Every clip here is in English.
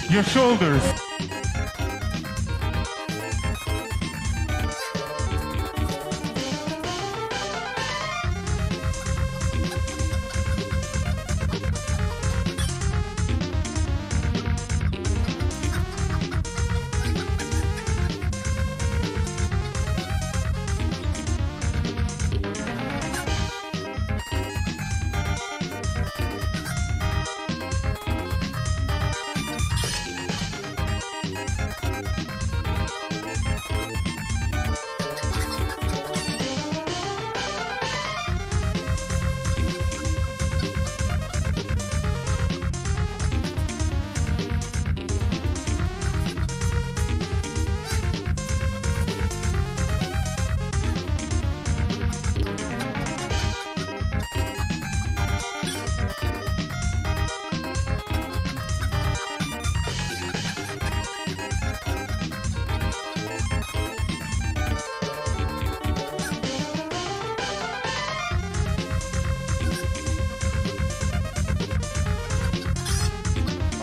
your shoulders.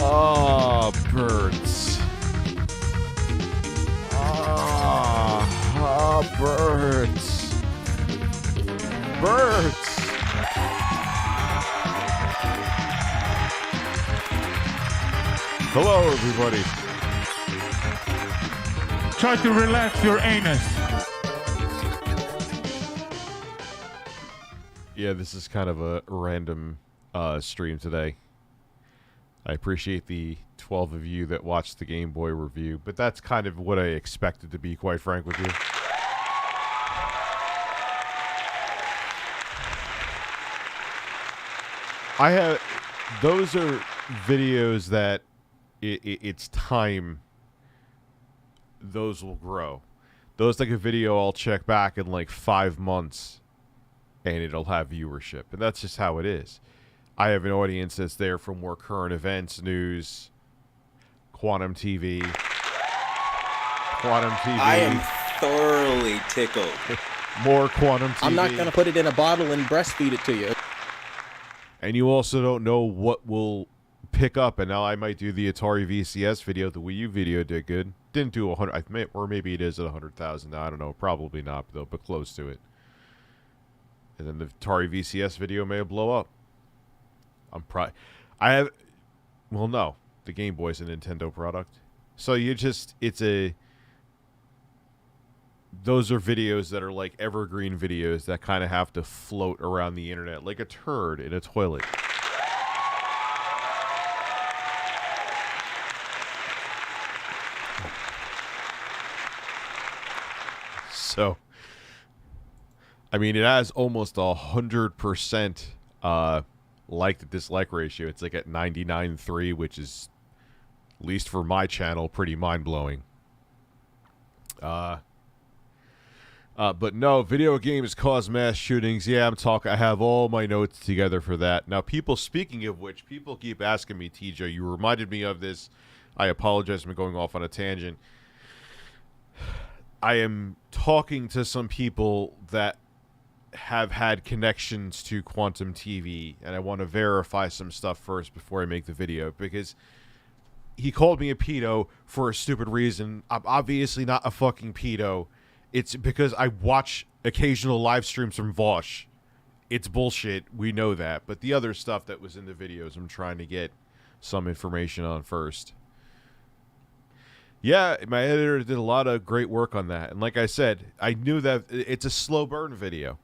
Oh, birds. Birds. Birds. Hello, everybody. Try to relax your anus. Yeah, this is kind of a random stream today. I appreciate the 12 of you that watched the Game Boy review, but that's kind of what I expected to be, quite frank with you. Those are videos that it's time those will grow. Those like a video I'll check back in like 5 months and it'll have viewership, and that's just how it is. I have an audience that's there for more current events, news, Quantum TV. Quantum TV. I am thoroughly tickled. More Quantum TV. I'm not going to put it in a bottle and breastfeed it to you. And you also don't know what will pick up. And now I might do the Atari VCS video. The Wii U video did good. Didn't do 100, or maybe it is at 100,000. I don't know. Probably not, though, but close to it. And then the Atari VCS video may blow up. Well, no. The Game Boy's a Nintendo product. So those are videos that are like evergreen videos that kind of have to float around the internet like a turd in a toilet. So, I mean, it has almost 100% like to dislike ratio. It's like at 99.3, which is, at least for my channel, pretty mind-blowing. But no, video games cause mass shootings. Yeah, I have all my notes together for that. Now, speaking of which, people keep asking me, TJ, you reminded me of this. I apologize for going off on a tangent. I am talking to some people that have had connections to Quantum TV, and I want to verify some stuff first before I make the video, because he called me a pedo for a stupid reason. I'm obviously not a fucking pedo. It's because I watch occasional live streams from Vosh. It's bullshit. We know that. But the other stuff that was in the videos, I'm trying to get some information on first. Yeah, my editor did a lot of great work on that. And like I said, I knew that it's a slow burn video.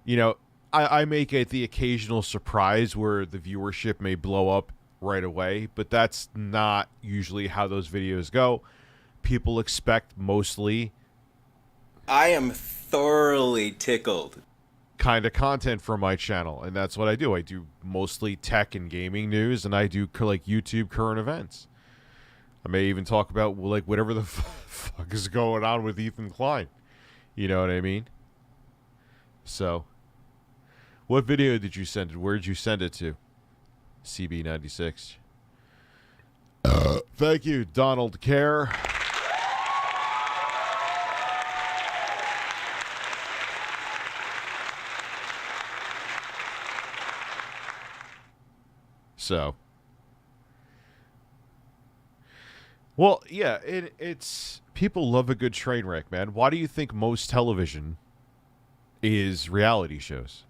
You know, I may get the occasional surprise where the viewership may blow up right away, but that's not usually how those videos go. People expect mostly... I am thoroughly tickled. ...kind of content from my channel, and that's what I do. I do mostly tech and gaming news, and I do like YouTube current events. I may even talk about like whatever the fuck is going on with Ethan Klein. You know what I mean? So, what video did you send it? Where did you send it to? CB96. Thank you, Donald Care. So, Well, yeah, it's people love a good train wreck, man. Why do you think most television is reality shows?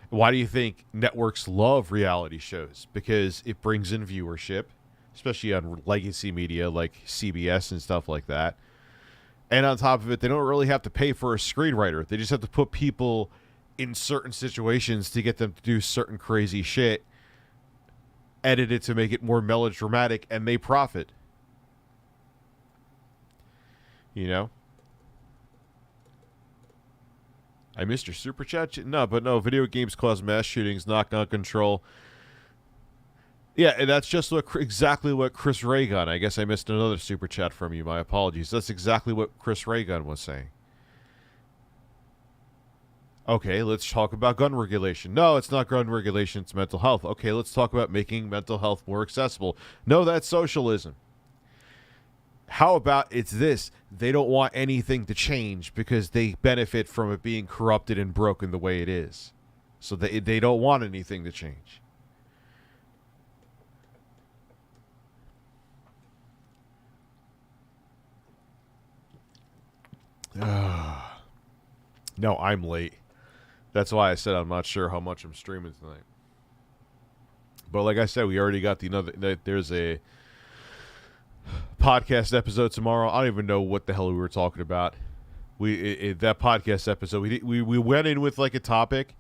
Why do you think networks love reality shows? Because it brings in viewership, especially on legacy media like CBS and stuff like that. And on top of it, they don't really have to pay for a screenwriter. They just have to put people in certain situations to get them to do certain crazy shit, edit it to make it more melodramatic, and they profit. You know? I missed your super chat? No, video games cause mass shootings, knock-on control. Yeah, and that's just exactly what Chris Raygun. I guess I missed another super chat from you. My apologies. That's exactly what Chris Raygun was saying. Okay, let's talk about gun regulation. No, it's not gun regulation, it's mental health. Okay, let's talk about making mental health more accessible. No, that's socialism. How about it's this? They don't want anything to change because they benefit from it being corrupted and broken the way it is. So they don't want anything to change. No, I'm late. That's why I said I'm not sure how much I'm streaming tonight. But like I said, we already got there's a podcast episode tomorrow. I don't even know what the hell we were talking about. That podcast episode, we went in with like a topic,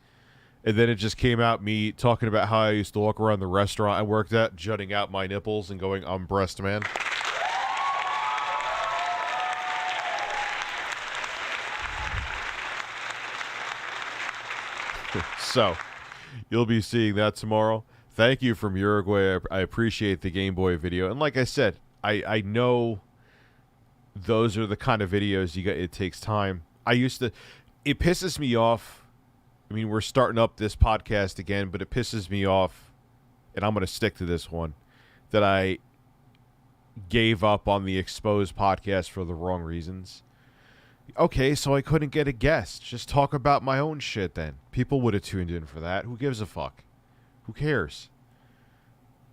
and then it just came out me talking about how I used to walk around the restaurant I worked at, jutting out my nipples and going, "I'm breast man." So, you'll be seeing that tomorrow. Thank you from Uruguay. I appreciate the Game Boy video. And like I said, I know those are the kind of videos you get. It takes time. It pisses me off. I mean, we're starting up this podcast again, but it pisses me off, and I'm going to stick to this one, that I gave up on the Exposed podcast for the wrong reasons. Okay, so I couldn't get a guest. Just talk about my own shit then. People would have tuned in for that. Who gives a fuck? Who cares?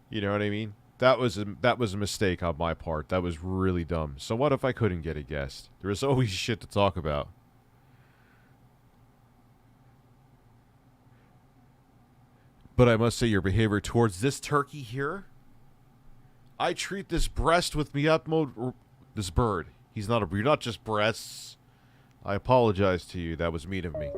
You know what I mean? That was a mistake on my part. That was really dumb. So what if I couldn't get a guest? There was always shit to talk about. But I must say your behavior towards this turkey here, I treat this breast with the utmost... This bird. You're not just breasts. I apologize to you. That was mean of me.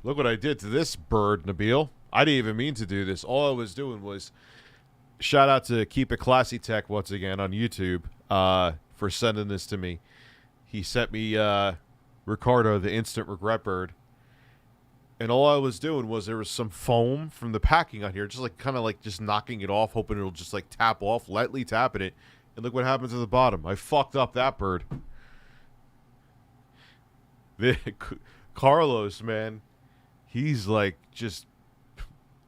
Look what I did to this bird, Nabil. I didn't even mean to do this. All I was doing was... Shout out to Keep It Classy Tech once again on YouTube for sending this to me. He sent me Ricardo, the instant regret bird. And all I was doing was there was some foam from the packing on here, just like kind of like just knocking it off, hoping it'll just like tap off, lightly tapping it. And look what happened to the bottom. I fucked up that bird. Carlos, man, he's like just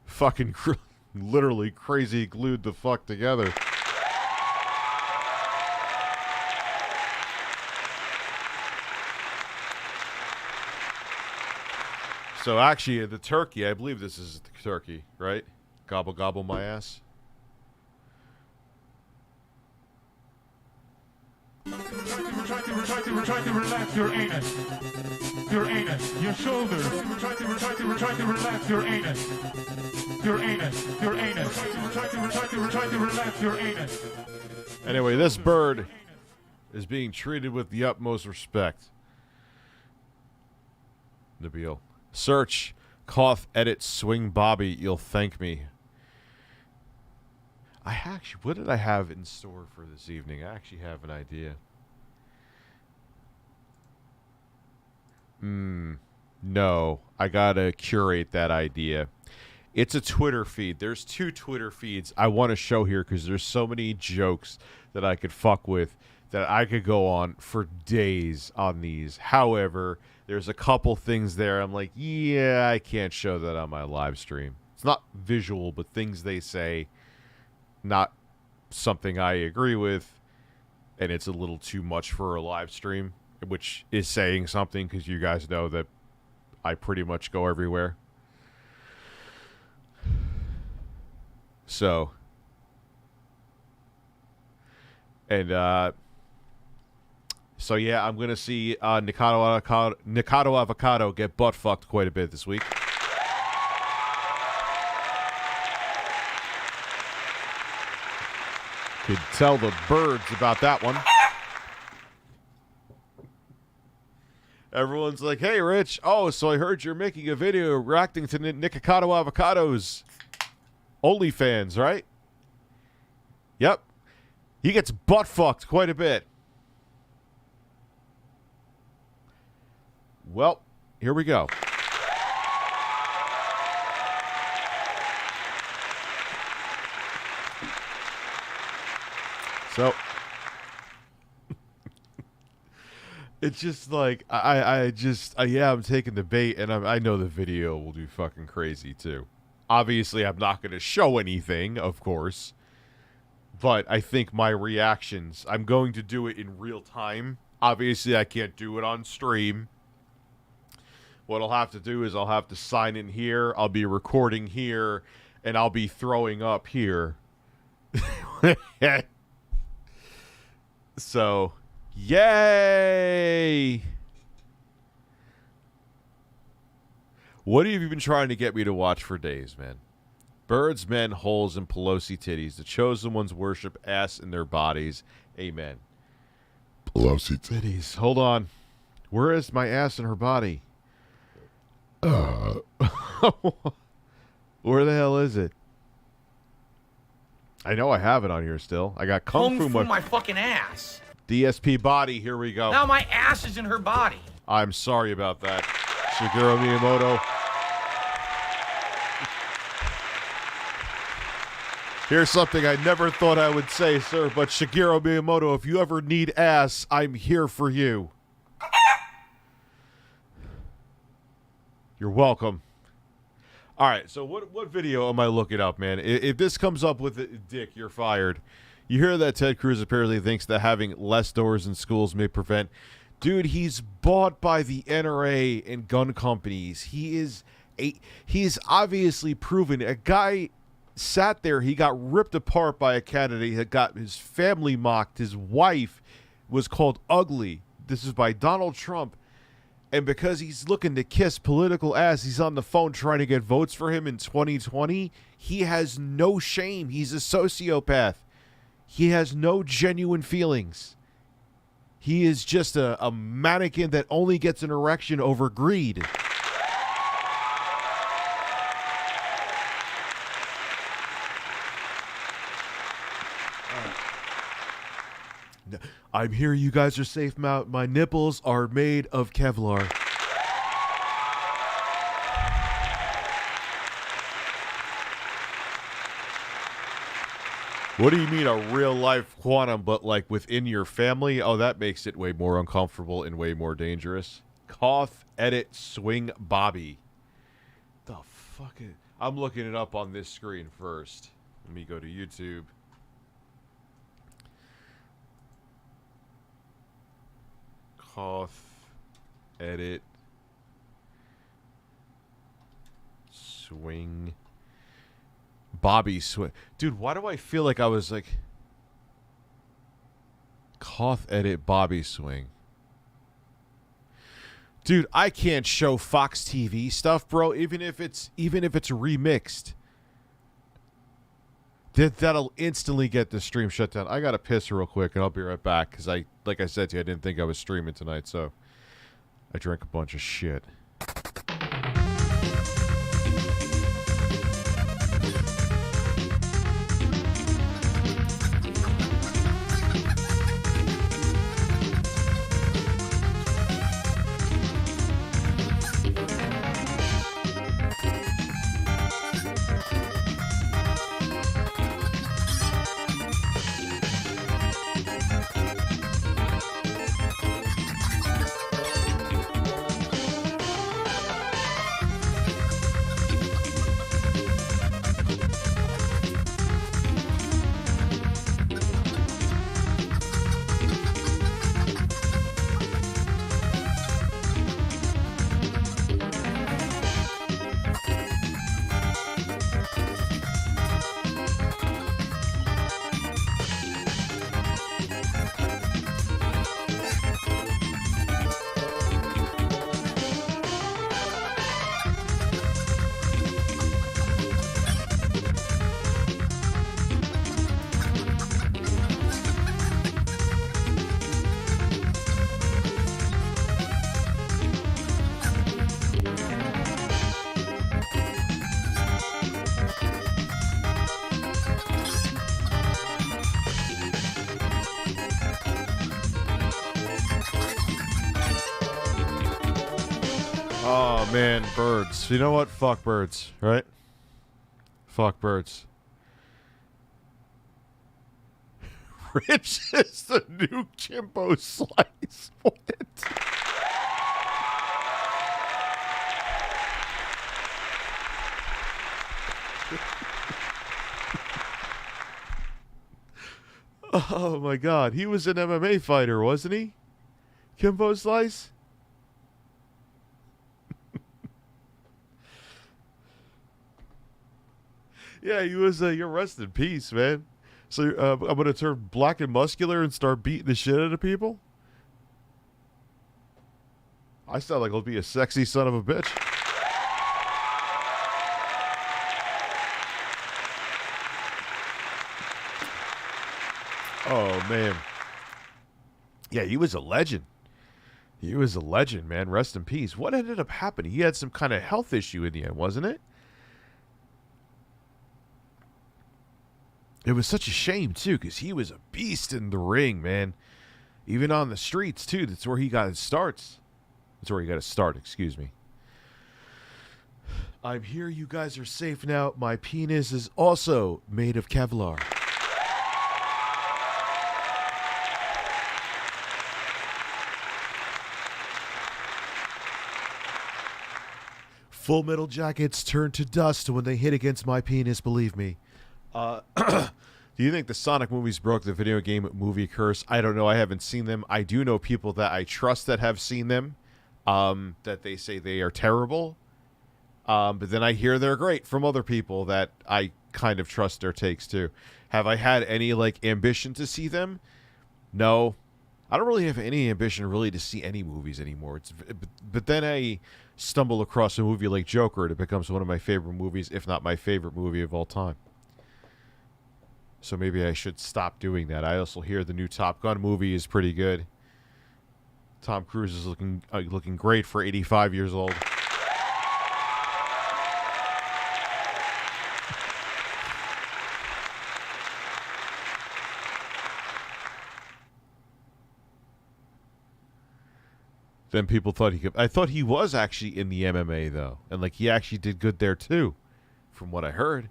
fucking literally crazy glued the fuck together. So actually, the turkey, I believe this is the turkey, right? Gobble, gobble my ass. We're trying to relax your anus. Your anus. Your shoulders. We're trying to relax your anus. Your anus. Your anus. We're trying to relax your anus. Anyway, this bird is being treated with the utmost respect. Nabil. Search, cough, edit, swing Bobby. You'll thank me. What did I have in store for this evening? I actually have an idea. No, I gotta curate that idea. It's a Twitter feed. There's 2 Twitter feeds I want to show here because there's so many jokes that I could fuck with that I could go on for days on these. However, there's a couple things there I'm like, yeah, I can't show that on my live stream. It's not visual, but things they say not something I agree with, and it's a little too much for a live stream, which is saying something because you guys know that I pretty much go everywhere. So, and so yeah, I'm gonna see Nicado Avocado get butt fucked quite a bit this week. Could tell the birds about that one. Everyone's like, "Hey, Rich. Oh, so I heard you're making a video reacting to Nicado Avocado's OnlyFans, right?" Yep. He gets butt fucked quite a bit. Well, here we go. So, it's just like, I'm taking the bait, and I know the video will do fucking crazy, too. Obviously, I'm not going to show anything, of course, but I think my reactions, I'm going to do it in real time. Obviously, I can't do it on stream. What I'll have to do is I'll have to sign in here, I'll be recording here, and I'll be throwing up here. So, yay! What have you been trying to get me to watch for days, man? Birds, men, holes, and Pelosi titties. The chosen ones worship ass in their bodies. Amen. Pelosi titties. Hold on. Where is my ass in her body? Where the hell is it? I know I have it on here still. I got Kung Fu my fucking ass. DSP body. Here we go. Now my ass is in her body. I'm sorry about that. Shigeru Miyamoto. Here's something I never thought I would say, sir, but Shigeru Miyamoto, if you ever need ass, I'm here for you. You're welcome. All right, so what video am I looking up, man? If this comes up with a dick, you're fired. You hear that Ted Cruz apparently thinks that having less doors in schools may prevent... Dude, he's bought by the NRA and gun companies. He's obviously proven. A guy sat there, he got ripped apart by a candidate that got his family mocked. His wife was called ugly. This is by Donald Trump. And because he's looking to kiss political ass, he's on the phone trying to get votes for him in 2020. He has no shame. He's a sociopath. He has no genuine feelings. He is just a mannequin that only gets an erection over greed. I'm here. You guys are safe. My nipples are made of Kevlar. What do you mean a real life quantum, but like within your family? Oh, that makes it way more uncomfortable and way more dangerous. Cough, edit, swing, Bobby. The fuck is... I'm looking it up on this screen first. Let me go to YouTube. Cough, edit, swing, Bobby swing. Dude, why do I feel like I was like... Cough, edit, Bobby swing. Dude, I can't show Fox TV stuff, bro, even if it's remixed. That'll instantly get the stream shut down. I gotta piss real quick, and I'll be right back, because like I said to you, I didn't think I was streaming tonight, so I drank a bunch of shit. Oh, man, birds. You know what? Fuck birds, right? Fuck birds. Rich is the new Jimbo Slice. What? Oh my God, he was an MMA fighter, wasn't he? Kimbo Slice? Yeah, he was. You're rest in peace, man. So I'm gonna turn black and muscular and start beating the shit out of people. I sound like I'll be a sexy son of a bitch. Oh man. Yeah, he was a legend. He was a legend, man. Rest in peace. What ended up happening? He had some kind of health issue in the end, wasn't it? It was such a shame, too, because he was a beast in the ring, man. Even on the streets, too. That's where he got his starts. That's where he got his start, excuse me. I'm here. You guys are safe now. My penis is also made of Kevlar. Full Metal Jackets turn to dust when they hit against my penis, believe me. Do you think the Sonic movies broke the video game movie curse? I don't know. I haven't seen them. I do know people that I trust that have seen them, that they say they are terrible. But then I hear they're great from other people that I kind of trust their takes too. Have I had any ambition to see them? No. I don't really have any ambition really to see any movies anymore. But then I stumble across a movie like Joker and it becomes one of my favorite movies, if not my favorite movie of all time. So maybe I should stop doing that. I also hear the new Top Gun movie is pretty good. Tom Cruise is looking great for 85 years old. Then people thought he could. I thought he was actually in the MMA though, and he actually did good there too, from what I heard.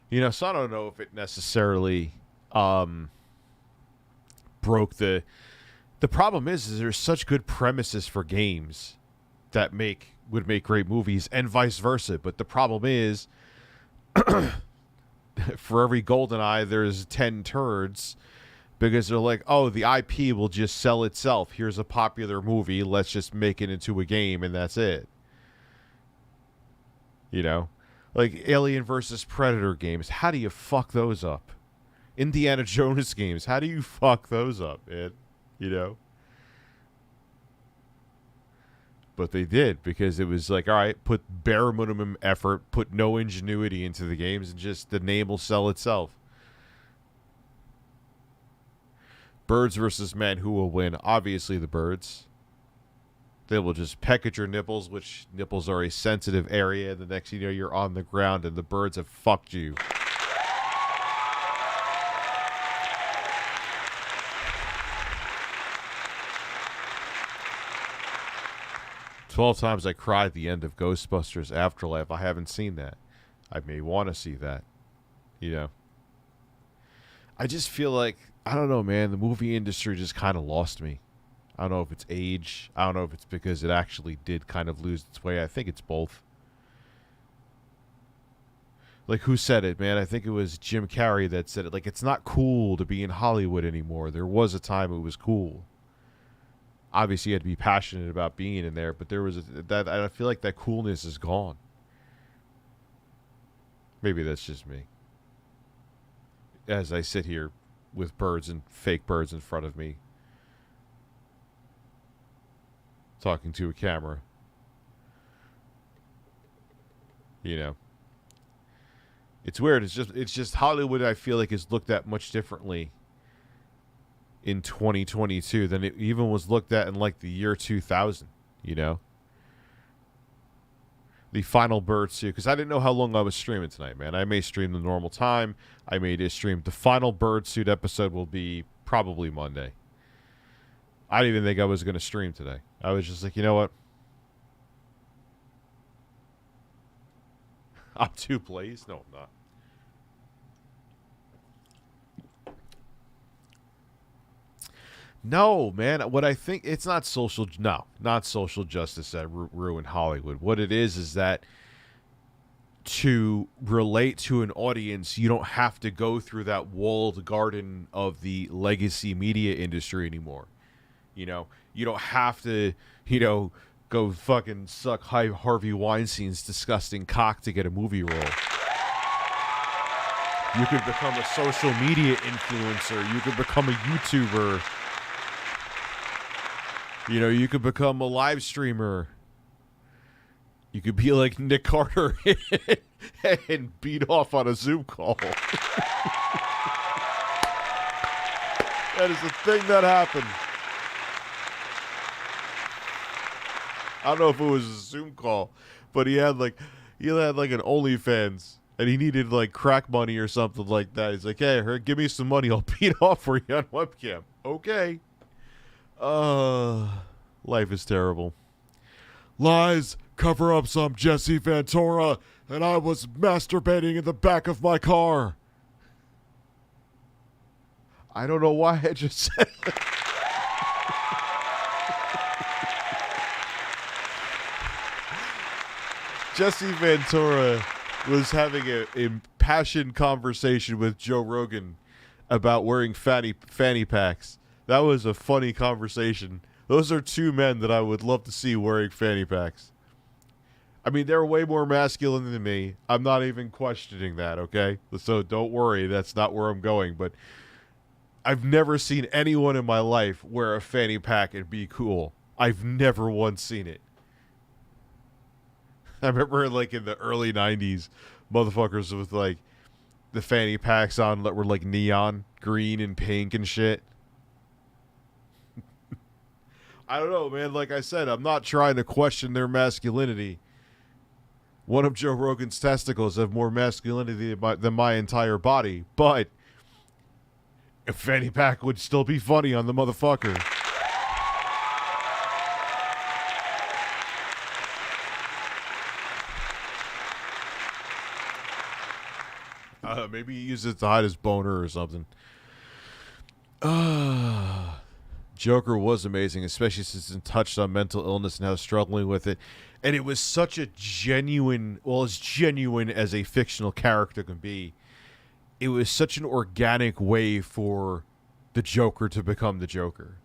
You know, so I don't know if it necessarily broke the problem is there's such good premises for games that would make great movies and vice versa. But the problem is for every GoldenEye there's 10 turds because they're like, oh, the IP will just sell itself. Here's a popular movie, let's just make it into a game and that's it. You know? Like Alien versus Predator games, how do you fuck those up? Indiana Jones games, how do you fuck those up, man? You know? But they did, because it was like, all right, put bare minimum effort, put no ingenuity into the games, and just the name will sell itself. Birds versus men, who will win? Obviously the birds. They will just peck at your nipples, which nipples are a sensitive area. The next thing you know, you're on the ground and the birds have fucked you. "12 times I cried at the end of Ghostbusters Afterlife." I haven't seen that. I may want to see that. You know. I just feel like, I don't know, man, the movie industry just kind of lost me. I don't know if it's age. I don't know if it's because it actually did kind of lose its way. I think it's both. Who said it, man? I think it was Jim Carrey that said it. It's not cool to be in Hollywood anymore. There was a time it was cool. Obviously, you had to be passionate about being in there, but there was that. I feel like that coolness is gone. Maybe that's just me. As I sit here with birds and fake birds in front of me, talking to a camera. You know. It's weird. It's just Hollywood, I feel like, is looked at much differently in 2022 than it even was looked at in the year 2000, you know? The final bird suit, because I didn't know how long I was streaming tonight, man. I may stream the normal time. I may just stream. The final bird suit episode will be probably Monday. I didn't even think I was going to stream today. I was just like, you know what? I'm too pleased. No, I'm not. No, man. What I think, it's not social. No, not social justice that ruined Hollywood. What it is that to relate to an audience, you don't have to go through that walled garden of the legacy media industry anymore. You know, you don't have to, go fucking suck Harvey Weinstein's disgusting cock to get a movie role. You could become a social media influencer. You could become a YouTuber. You could become a live streamer. You could be like Nick Carter and beat off on a Zoom call. That is the thing that happened. I don't know if it was a Zoom call, but he had like an OnlyFans, and he needed like crack money or something like that. He's like, "Hey, give me some money. I'll beat off for you on webcam." Okay. Life is terrible. Lies, cover-ups. I'm Jesse Ventura, and I was masturbating in the back of my car. I don't know why I just said that. Jesse Ventura was having an impassioned conversation with Joe Rogan about wearing fanny packs. That was a funny conversation. Those are two men that I would love to see wearing fanny packs. I mean, they're way more masculine than me. I'm not even questioning that, okay? So don't worry, that's not where I'm going. But I've never seen anyone in my life wear a fanny pack and be cool. I've never once seen it. I remember, like, in the early 90s, motherfuckers with, like, the fanny packs on that were, like, neon green and pink and shit. I don't know, man. Like I said, I'm not trying to question their masculinity. One of Joe Rogan's testicles have more masculinity than my entire body, but a fanny pack would still be funny on the motherfucker. Maybe he uses it to hide his boner or something. Joker was amazing, especially since it touched on mental illness and how struggling with it. And it was such a genuine, well, as genuine as a fictional character can be. It was such an organic way for the Joker to become the Joker.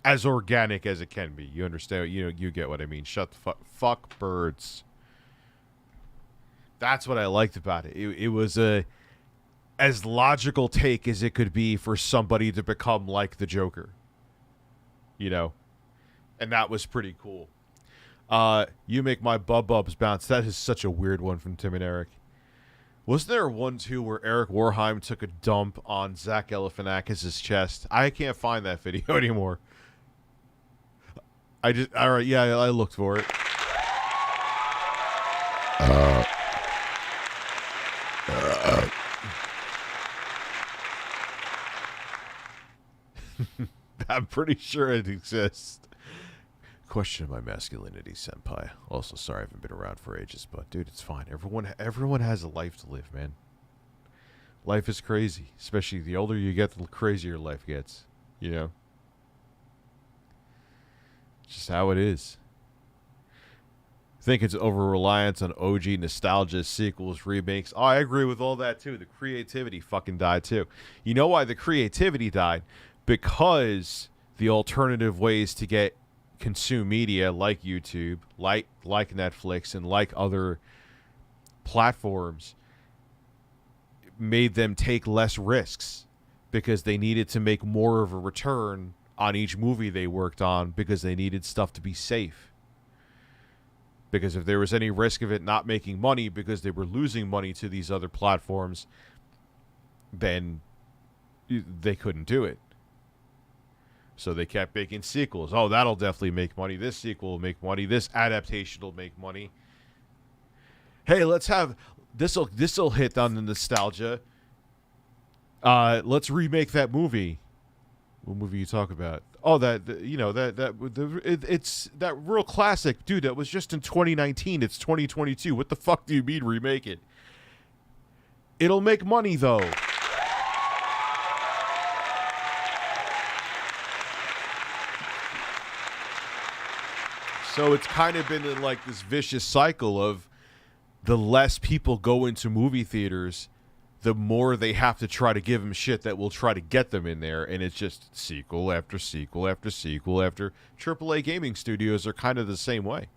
As organic as it can be. You understand? You get what I mean. Shut the fuck birds. That's what I liked about it. It was as logical take as it could be for somebody to become like the Joker. And that was pretty cool. You make my bubs bounce. That is such a weird one from Tim and Eric. Wasn't there one too where Eric Warheim took a dump on Zach Galifianakis' chest? I can't find that video anymore. All right, yeah, I looked for it. I'm pretty sure it exists. Question my masculinity, senpai. Also, sorry I haven't been around for ages, but dude, it's fine. Everyone has a life to live, man. Life is crazy. Especially the older you get, the crazier life gets. It's just how it is. I think it's over-reliance on OG nostalgia, sequels, remakes. Oh, I agree with all that, too. The creativity fucking died, too. You know why the creativity died? Because the alternative ways to consume media, like YouTube, like Netflix, and like other platforms, made them take less risks because they needed to make more of a return on each movie they worked on because they needed stuff to be safe. Because if there was any risk of it not making money because they were losing money to these other platforms, then they couldn't do it. So they kept making sequels. Oh, that'll definitely make money. This sequel will make money. This adaptation will make money. Hey, let's have this'll hit on the nostalgia. Let's remake that movie. What movie you talk about? Oh, it's that real classic, dude. That was just in 2019. It's 2022. What the fuck do you mean remake it? It'll make money though. So it's kind of been in like this vicious cycle of the less people go into movie theaters, the more they have to try to give them shit that will try to get them in there, and it's just sequel after sequel after sequel after. AAA gaming studios are kind of the same way.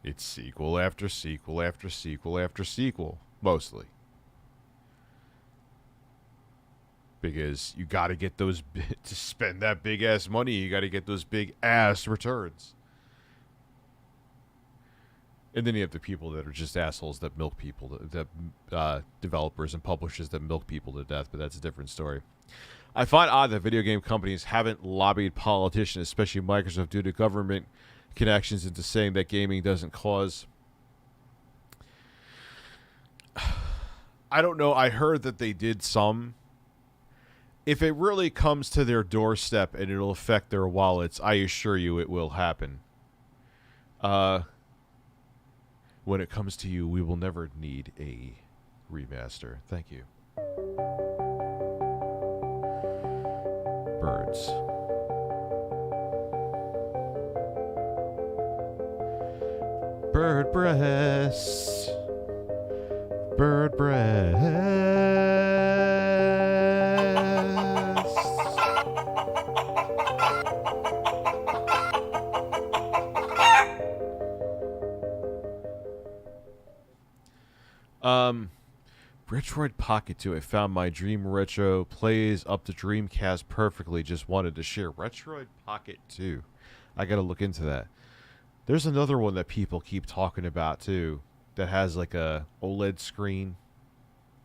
It's sequel after sequel after sequel after sequel, mostly. Because you got to get those, to spend that big ass money, you got to get those big ass returns. And then you have the people that are just assholes that milk people, that developers and publishers that milk people to death, but that's a different story. I find odd that video game companies haven't lobbied politicians, especially Microsoft, due to government connections, into saying that gaming doesn't cause... I don't know. I heard that they did some. If it really comes to their doorstep and it'll affect their wallets, I assure you it will happen. When it comes to you, we will never need a remaster. Thank you. Birds. Bird breasts. Bird breasts. Retroid Pocket 2. I found my dream retro. Plays up the Dreamcast perfectly. Just wanted to share. Retroid Pocket 2. I gotta look into that. There's another one that people keep talking about too, that has like a OLED screen.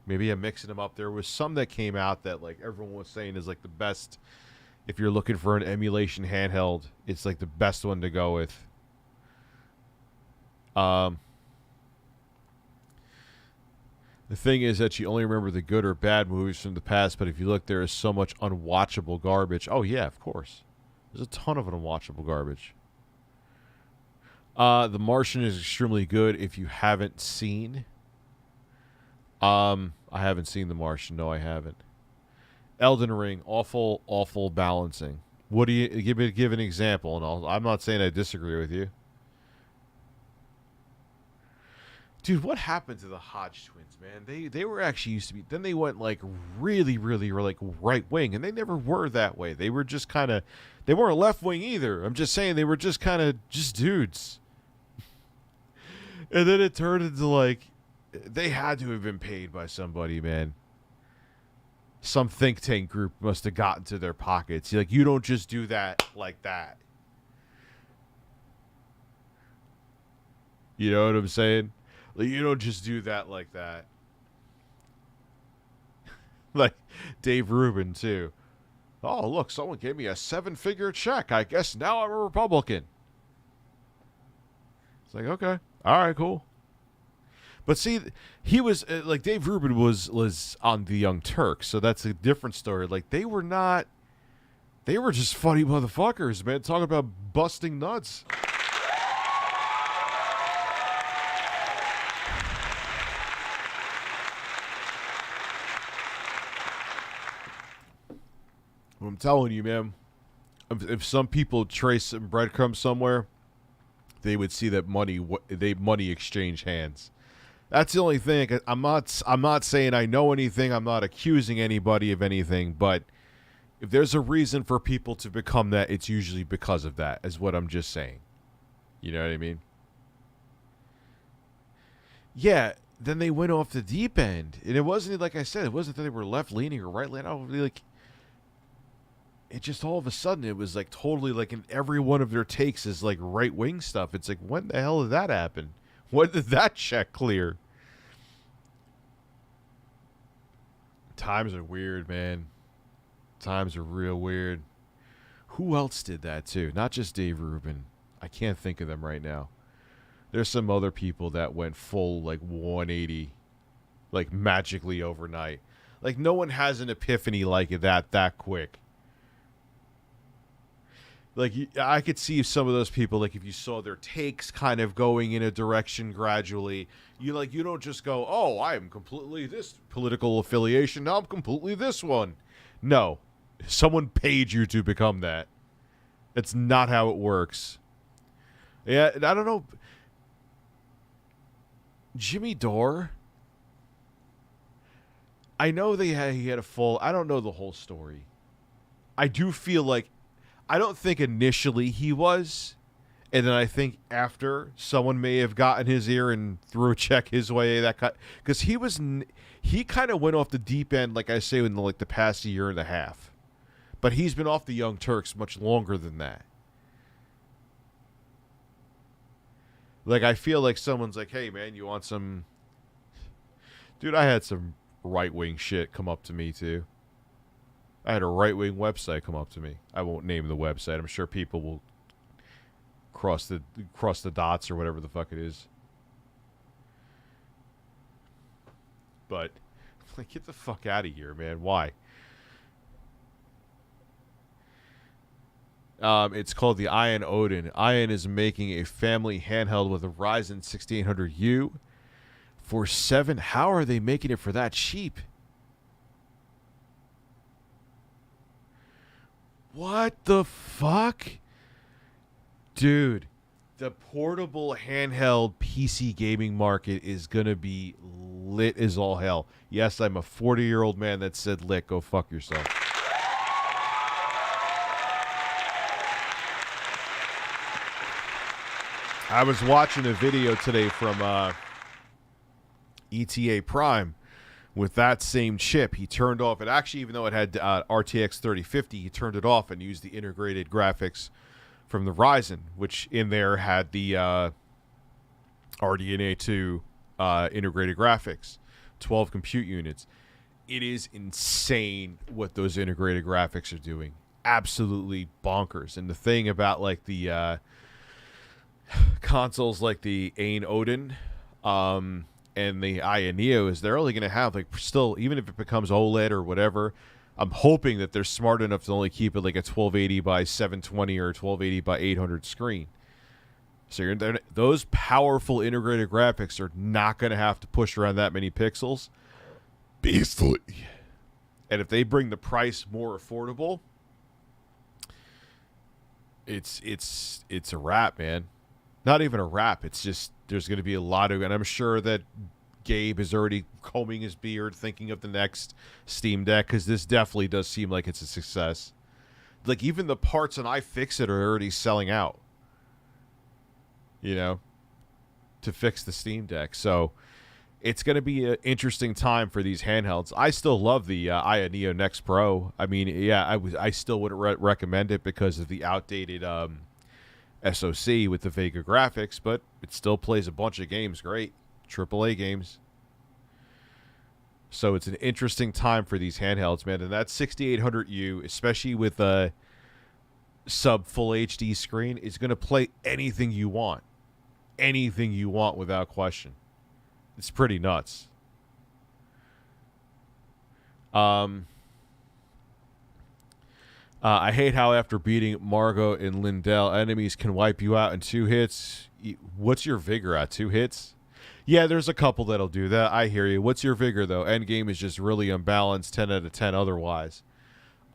Maybe I'm mixing them up. There was some that came out that like everyone was saying is like the best. If you're looking for an emulation handheld, it's like the best one to go with. The thing is that you only remember the good or bad movies from the past, but if you look, there is so much unwatchable garbage. Oh yeah, of course. There's a ton of unwatchable garbage. The Martian is extremely good if you haven't seen. I haven't seen The Martian. No, I haven't. Elden Ring, awful balancing. What do you give an example? And I'm not saying I disagree with you. Dude, what happened to the Hodge Twins, man? They were actually used to be. Then they went like really like right wing, and they never were that way. They were just kind of. They weren't left wing either. I'm just saying they were just kind of just dudes. And then it turned into like, they had to have been paid by somebody, man. Some think tank group must have gotten to their pockets. Like, you don't just do that like that. You know what I'm saying? Like, you don't just do that like that. Like Dave Rubin, too. Oh, look, someone gave me a 7-figure check. I guess now I'm a Republican. It's like, okay. All right, cool. But see, he was, like, Dave Rubin was on the Young Turks, so that's a different story. Like, they were not, they were just funny motherfuckers, man, talking about busting nuts. I'm telling you, man, if some people trace some breadcrumbs somewhere, they would see that money exchange hands. That's the only thing. I'm not saying I know anything. I'm not accusing anybody of anything. But if there's a reason for people to become that, it's usually because of that, is what I'm just saying. You know what I mean? Yeah. Then they went off the deep end, and it wasn't like I said. It wasn't that they were left leaning or right leaning. Like, it just all of a sudden it was like totally like in every one of their takes is like right wing stuff. It's like, when the hell did that happen? When did that check clear? Times are weird, man. Times are real weird. Who else did that too? Not just Dave Rubin. I can't think of them right now. There's some other people that went full like 180, like magically overnight. Like, no one has an epiphany like that quick. Like, I could see some of those people, like, if you saw their takes kind of going in a direction gradually, you don't just go, oh, I am completely this political affiliation, now I'm completely this one. No. Someone paid you to become that. That's not how it works. Yeah, I don't know. Jimmy Dore? I know he had a full... I don't know the whole story. I do feel like... I don't think initially he was, and then I think after someone may have gotten his ear and threw a check his way, because he kind of went off the deep end, like I say, in the past year and a half. But he's been off the Young Turks much longer than that. Like, I feel like someone's like, hey, man, you want some... Dude, I had some right-wing shit come up to me, too. I had a right-wing website come up to me. I won't name the website. I'm sure people will cross the dots or whatever the fuck it is. But, like, get the fuck out of here, man. Why? It's called the Ion Odin. Ion is making a family handheld with a Ryzen 6800U for $7. How are they making it for that cheap? What the fuck? Dude, the portable handheld PC gaming market is going to be lit as all hell. Yes, I'm a 40-year-old man that said lit. Go fuck yourself. I was watching a video today from ETA Prime with that same chip. He turned off it. Actually, even though it had RTX 3050, he turned it off and used the integrated graphics from the Ryzen, which in there had the RDNA 2 integrated graphics, 12 compute units. It is insane what those integrated graphics are doing. Absolutely bonkers. And the thing about like the consoles like the Ain Odin, and the Aya Neo is they're only going to have, like, still, even if it becomes OLED or whatever, I'm hoping that they're smart enough to only keep it like a 1280 by 720 or 1280 by 800 screen. So those powerful integrated graphics are not going to have to push around that many pixels. Beastly. And if they bring the price more affordable, it's a wrap, man. Not even a wrap. It's just there's going to be a lot of, and I'm sure that Gabe is already combing his beard, thinking of the next Steam Deck, because this definitely does seem like it's a success. Like, even the parts on iFixit are already selling out, you know, to fix the Steam Deck. So it's going to be an interesting time for these handhelds. I still love the Aya Neo Next Pro. I mean, yeah, I still wouldn't recommend it because of the outdated SoC with the Vega graphics, but it still plays a bunch of games great. AAA games. So it's an interesting time for these handhelds, man. And that 6800U, especially with a sub full HD screen, is going to play anything you want. Anything you want without question. It's pretty nuts. I hate how after beating Margot and Lindell, enemies can wipe you out in 2 hits. What's your vigor at? 2 hits? Yeah, there's a couple that'll do that. I hear you. What's your vigor, though? Endgame is just really unbalanced, 10 out of 10 otherwise.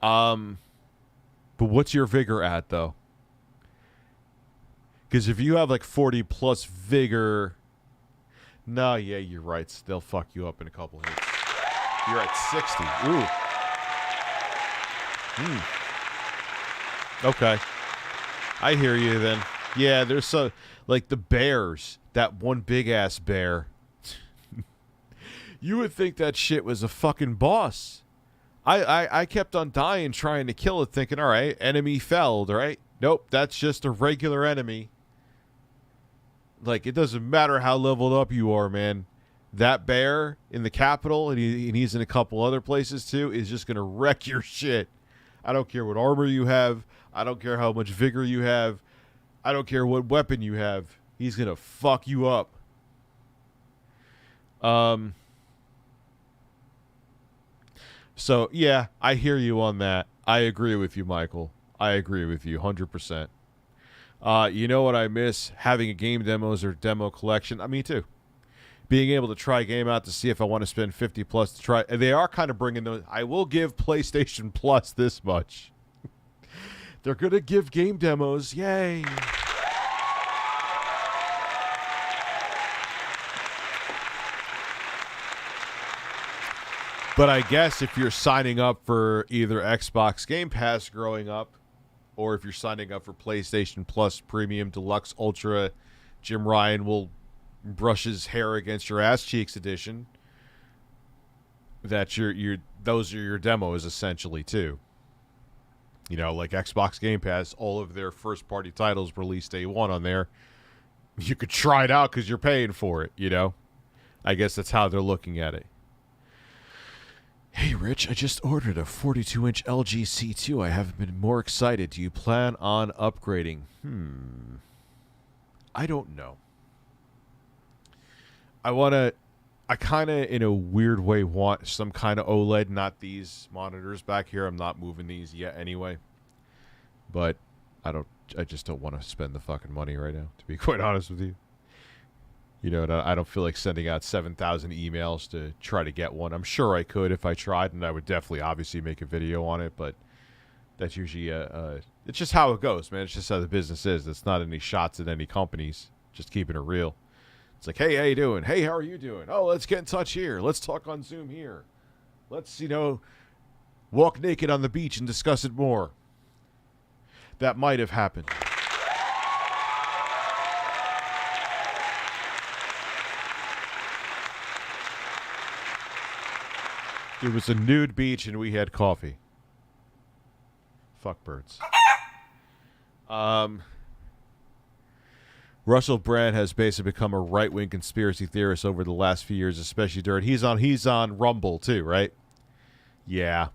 But what's your vigor at, though? Because if you have like 40 plus vigor... No, yeah, you're right. They'll fuck you up in a couple hits. You're at 60. Ooh. Okay. I hear you then. Yeah, there's so like the bears, that one big ass bear. You would think that shit was a fucking boss. I kept on dying trying to kill it, thinking, all right, enemy felled, right? Nope, that's just a regular enemy. Like, it doesn't matter how leveled up you are, man. That bear in the capital, and he's in a couple other places too, is just gonna wreck your shit. I don't care what armor you have. I don't care how much vigor you have. I don't care what weapon you have. He's going to fuck you up. So, yeah, I hear you on that. I agree with you, Michael. I agree with you 100%. You know what I miss? Having a game demos or demo collection. Me too. Being able to try a game out to see if I want to spend 50 plus to try. And they are kind of bringing those. I will give PlayStation Plus this much. They're going to give game demos. Yay. But I guess if you're signing up for either Xbox Game Pass growing up, or if you're signing up for PlayStation Plus Premium Deluxe Ultra, Jim Ryan will brush his hair against your ass cheeks edition. That those are your demos essentially too. You know, like Xbox Game Pass, all of their first party titles released day one on there. You could try it out because you're paying for it. You know, I guess that's how they're looking at it. Hey, Rich, I just ordered a 42-inch LG C2. I haven't been more excited. Do you plan on upgrading? I don't know. I kind of, in a weird way, want some kind of OLED, not these monitors back here. I'm not moving these yet anyway. But I just don't want to spend the fucking money right now, to be quite honest with you. You know, I don't feel like sending out 7,000 emails to try to get one. I'm sure I could if I tried, and I would definitely, obviously, make a video on it. But that's usually it's just how it goes, man. It's just how the business is. It's not any shots at any companies. Just keeping it real. It's like, hey, how you doing? Hey, how are you doing? Oh, let's get in touch here. Let's talk on Zoom here. Let's, walk naked on the beach and discuss it more. That might have happened. There was a nude beach and we had coffee. Fuck birds. Russell Brand has basically become a right-wing conspiracy theorist over the last few years, especially during he's on Rumble too, right? Yeah.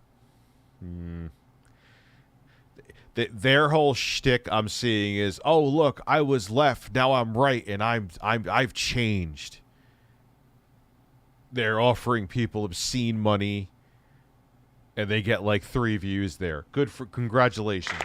Their whole shtick I'm seeing is, oh look, I was left, now I'm right, and I've changed. They're offering people obscene money, and they get like 3 views there. Congratulations.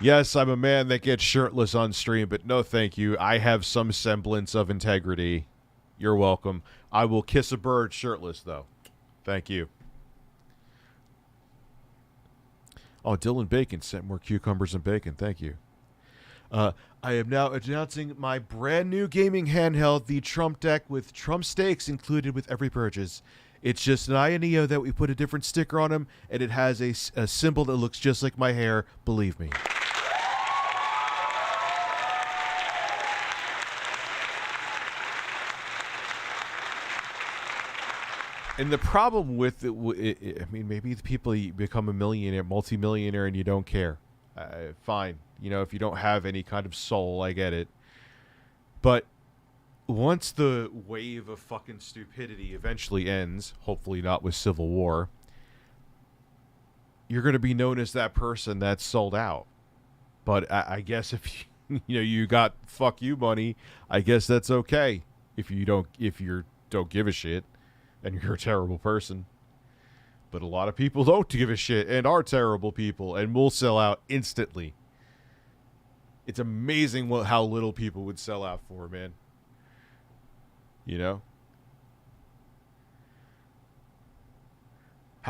Yes, I'm a man that gets shirtless on stream, but no thank you. I have some semblance of integrity. You're welcome. I will kiss a bird shirtless, though. Thank you. Oh, Dylan Bacon sent more cucumbers and bacon. Thank you. I am now announcing my brand new gaming handheld, the Trump deck with Trump stakes included with every purchase. It's just an Aya Neo that we put a different sticker on him, and it has a symbol that looks just like my hair. Believe me. And the problem with it, I mean, maybe the people become a millionaire, multimillionaire, and you don't care. Fine. If you don't have any kind of soul, I get it. But once the wave of fucking stupidity eventually ends, hopefully not with civil war, you're going to be known as that person that's sold out. But I guess if you got fuck you money, I guess that's okay. If you don't give a shit. And you're a terrible person. But a lot of people don't give a shit and are terrible people and will sell out instantly. It's amazing how little people would sell out for, man. How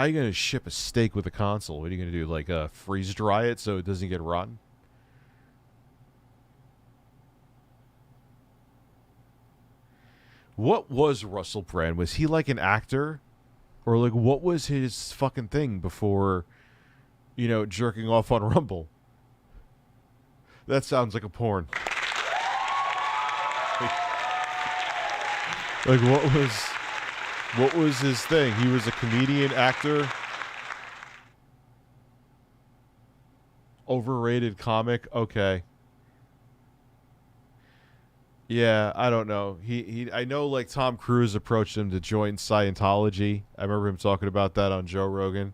are you going to ship a steak with a console? What are you going to do? Like freeze dry it so it doesn't get rotten? What was Russell Brand? Was he like an actor? Or like what was his fucking thing before, jerking off on Rumble? That sounds like a porn. Like what was his thing? He was a comedian, actor, overrated comic. Okay. Yeah, I don't know. I know like Tom Cruise approached him to join Scientology. I remember him talking about that on Joe Rogan.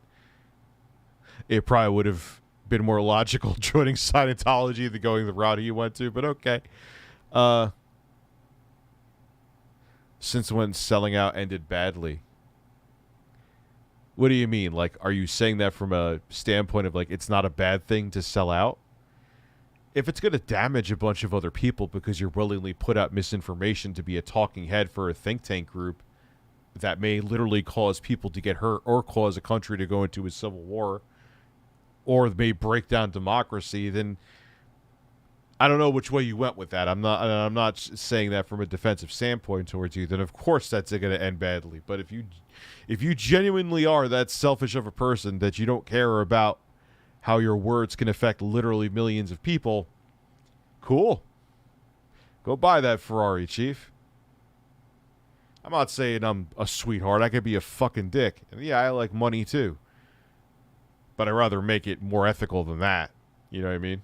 It probably would have been more logical joining Scientology than going the route you went to, but okay. Since when selling out ended badly? What do you mean? Like, are you saying that from a standpoint of, like, it's not a bad thing to sell out? If it's going to damage a bunch of other people because you're willingly put out misinformation to be a talking head for a think tank group that may literally cause people to get hurt or cause a country to go into a civil war or may break down democracy, then I don't know which way you went with that. I'm not saying that from a defensive standpoint towards you. Then of course that's going to end badly. But if you genuinely are that selfish of a person that you don't care about how your words can affect literally millions of people, cool. Go buy that Ferrari, Chief. I'm not saying I'm a sweetheart. I could be a fucking dick. And yeah, I like money too. But I'd rather make it more ethical than that. You know what I mean?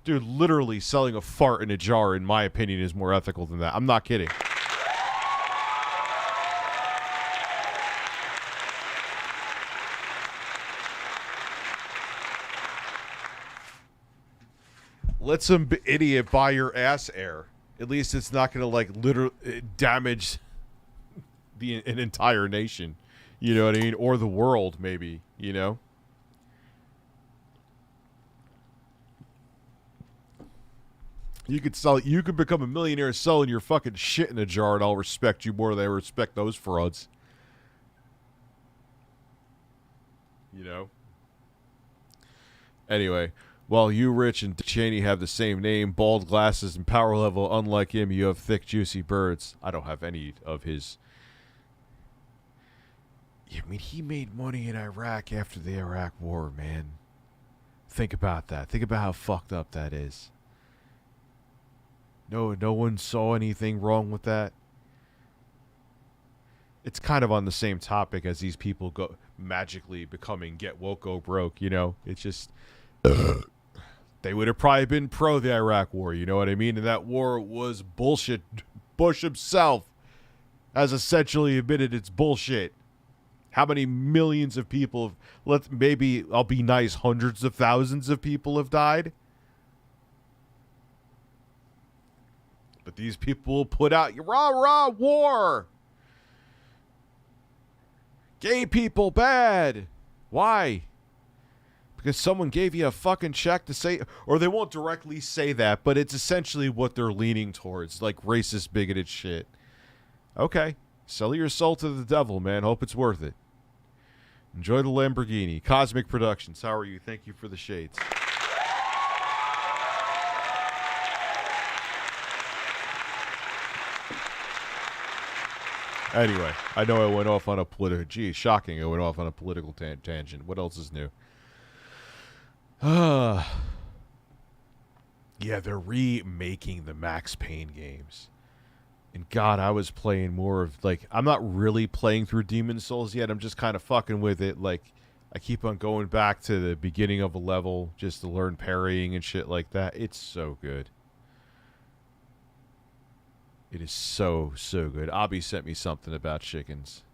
Dude, literally selling a fart in a jar, in my opinion, is more ethical than that. I'm not kidding. Let some idiot buy your ass air. At least it's not going to, like, literally damage an entire nation. You know what I mean? Or the world, maybe, you know? You could become a millionaire selling your fucking shit in a jar, and I'll respect you more than I respect those frauds. You know? Anyway, while you, Rich, and Cheney have the same name, bald glasses, and power level, unlike him, you have thick, juicy birds. I don't have any of his. I mean, he made money in Iraq after the Iraq War, man. Think about that. Think about how fucked up that is. No one saw anything wrong with that. It's kind of on the same topic as these people go magically becoming get woke, go broke, you know? It's just they would have probably been pro the Iraq war, you know what I mean? And that war was bullshit. Bush himself has essentially admitted it's bullshit. How many millions of people maybe I'll be nice, hundreds of thousands of people have died? But these people will put out, rah, war. Gay people, bad. Why? Because someone gave you a fucking check to say, or they won't directly say that, but it's essentially what they're leaning towards, like racist, bigoted shit. Okay. Sell your soul to the devil, man. Hope it's worth it. Enjoy the Lamborghini. Cosmic Productions, how are you? Thank you for the shades. Anyway, I know I went off on a political... Gee, shocking, I went off on a political tangent. What else is new? Yeah, they're remaking the Max Payne games. And God, I was playing more of, like... I'm not really playing through Demon's Souls yet. I'm just kind of fucking with it. Like, I keep on going back to the beginning of a level just to learn parrying and shit like that. It's so good. It is so, so good. Abby sent me something about chickens.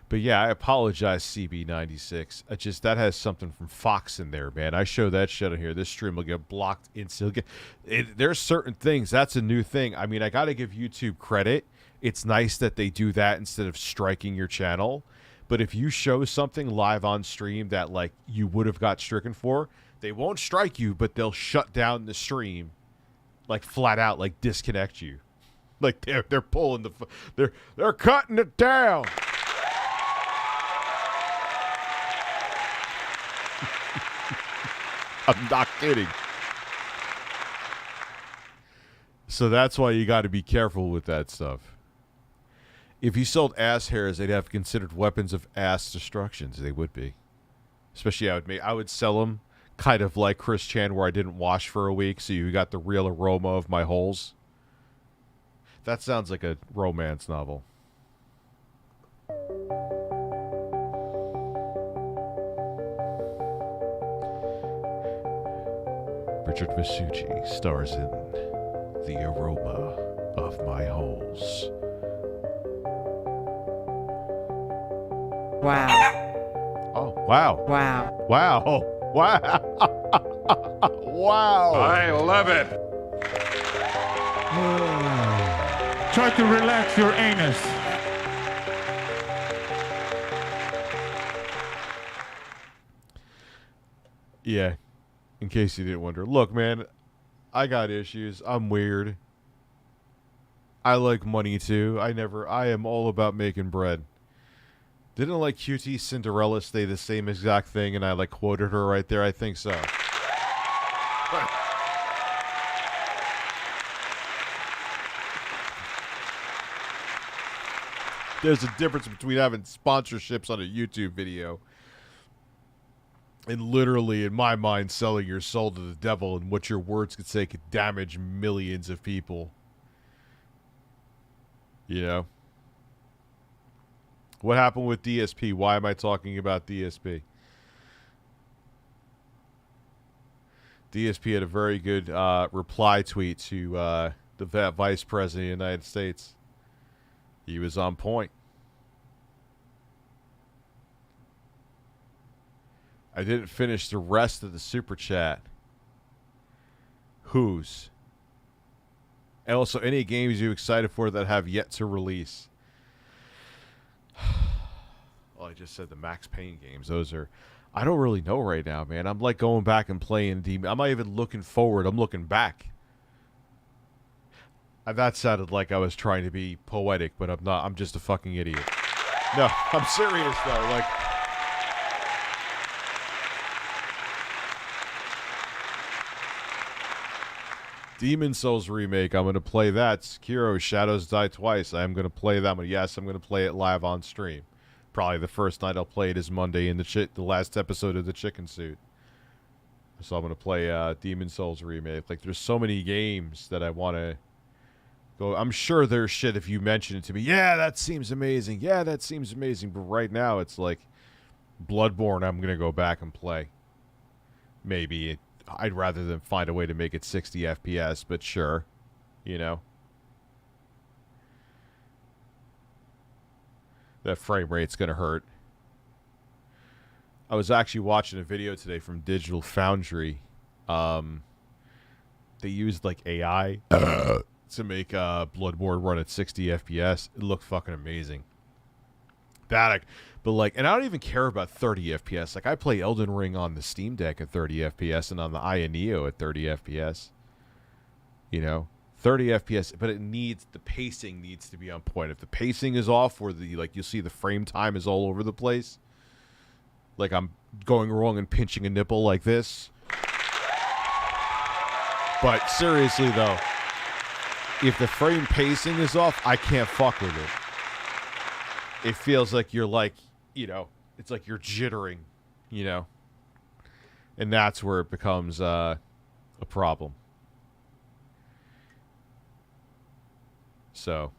But yeah, I apologize, CB96. That has something from Fox in there, man. I show that shit on here. This stream will get blocked instantly. There's certain things. That's a new thing. I mean, I got to give YouTube credit. It's nice that they do that instead of striking your channel. But if you show something live on stream that, like, you would have got stricken for, they won't strike you, but they'll shut down the stream. Like, flat out, like, disconnect you. Like, they're pulling they're cutting it down. I'm not kidding. So that's why you got to be careful with that stuff. If you sold ass hairs, they'd have considered weapons of ass destructions. They would be. Especially I would sell them. Kind of like Chris Chan, where I didn't wash for a week, so you got the real aroma of my holes. That sounds like a romance novel. Richard Masucci stars in The Aroma of My Holes. Wow. Wow. Wow. Wow. Wow. Wow. I love it. Try to relax your anus. Yeah. In case you didn't wonder. Look, man, I got issues. I'm weird. I like money too. I am all about making bread. Didn't like QT Cinderella say the same exact thing and I like quoted her right there? I think so. There's a difference between having sponsorships on a YouTube video and literally, in my mind, selling your soul to the devil, and what your words could say could damage millions of people. You know? What happened with DSP? Why am I talking about DSP? DSP had a very good reply tweet to the Vice President of the United States. He was on point. I didn't finish the rest of the super chat. Whose? And also, any games you excited for that have yet to release? Well, I just said the Max Payne games. Those are... I don't really know right now, man. I'm like going back and playing I'm not even looking forward. I'm looking back. That sounded like I was trying to be poetic, but I'm not. I'm just a fucking idiot. No, I'm serious, though. Like... Demon Souls remake, I'm going to play that. Sekiro Shadows Die Twice, I'm going to play that one. Yes, I'm going to play it live on stream. Probably the first night I'll play it is Monday in the last episode of the Chicken Suit. So I'm going to play Demon Souls remake. Like, there's so many games that I want to go. I'm sure there's shit if you mention it to me. Yeah, that seems amazing. Yeah, that seems amazing. But right now, it's like Bloodborne I'm going to go back and play. Maybe I'd rather than find a way to make it 60 FPS, but sure, you know. That frame rate's going to hurt. I was actually watching a video today from Digital Foundry. They used, like, AI to make Bloodborne run at 60 FPS. It looked fucking amazing. But like, and I don't even care about 30 FPS. Like, I play Elden Ring on the Steam Deck at 30 FPS and on the Aya Neo at 30 FPS. You know, 30 FPS, but the pacing needs to be on point. If the pacing is off, or you'll see the frame time is all over the place, like I'm going wrong and pinching a nipple like this. But seriously though, if the frame pacing is off, I can't fuck with it. It feels like you're like, you know, it's like you're jittering, you know, and that's where it becomes a problem. So,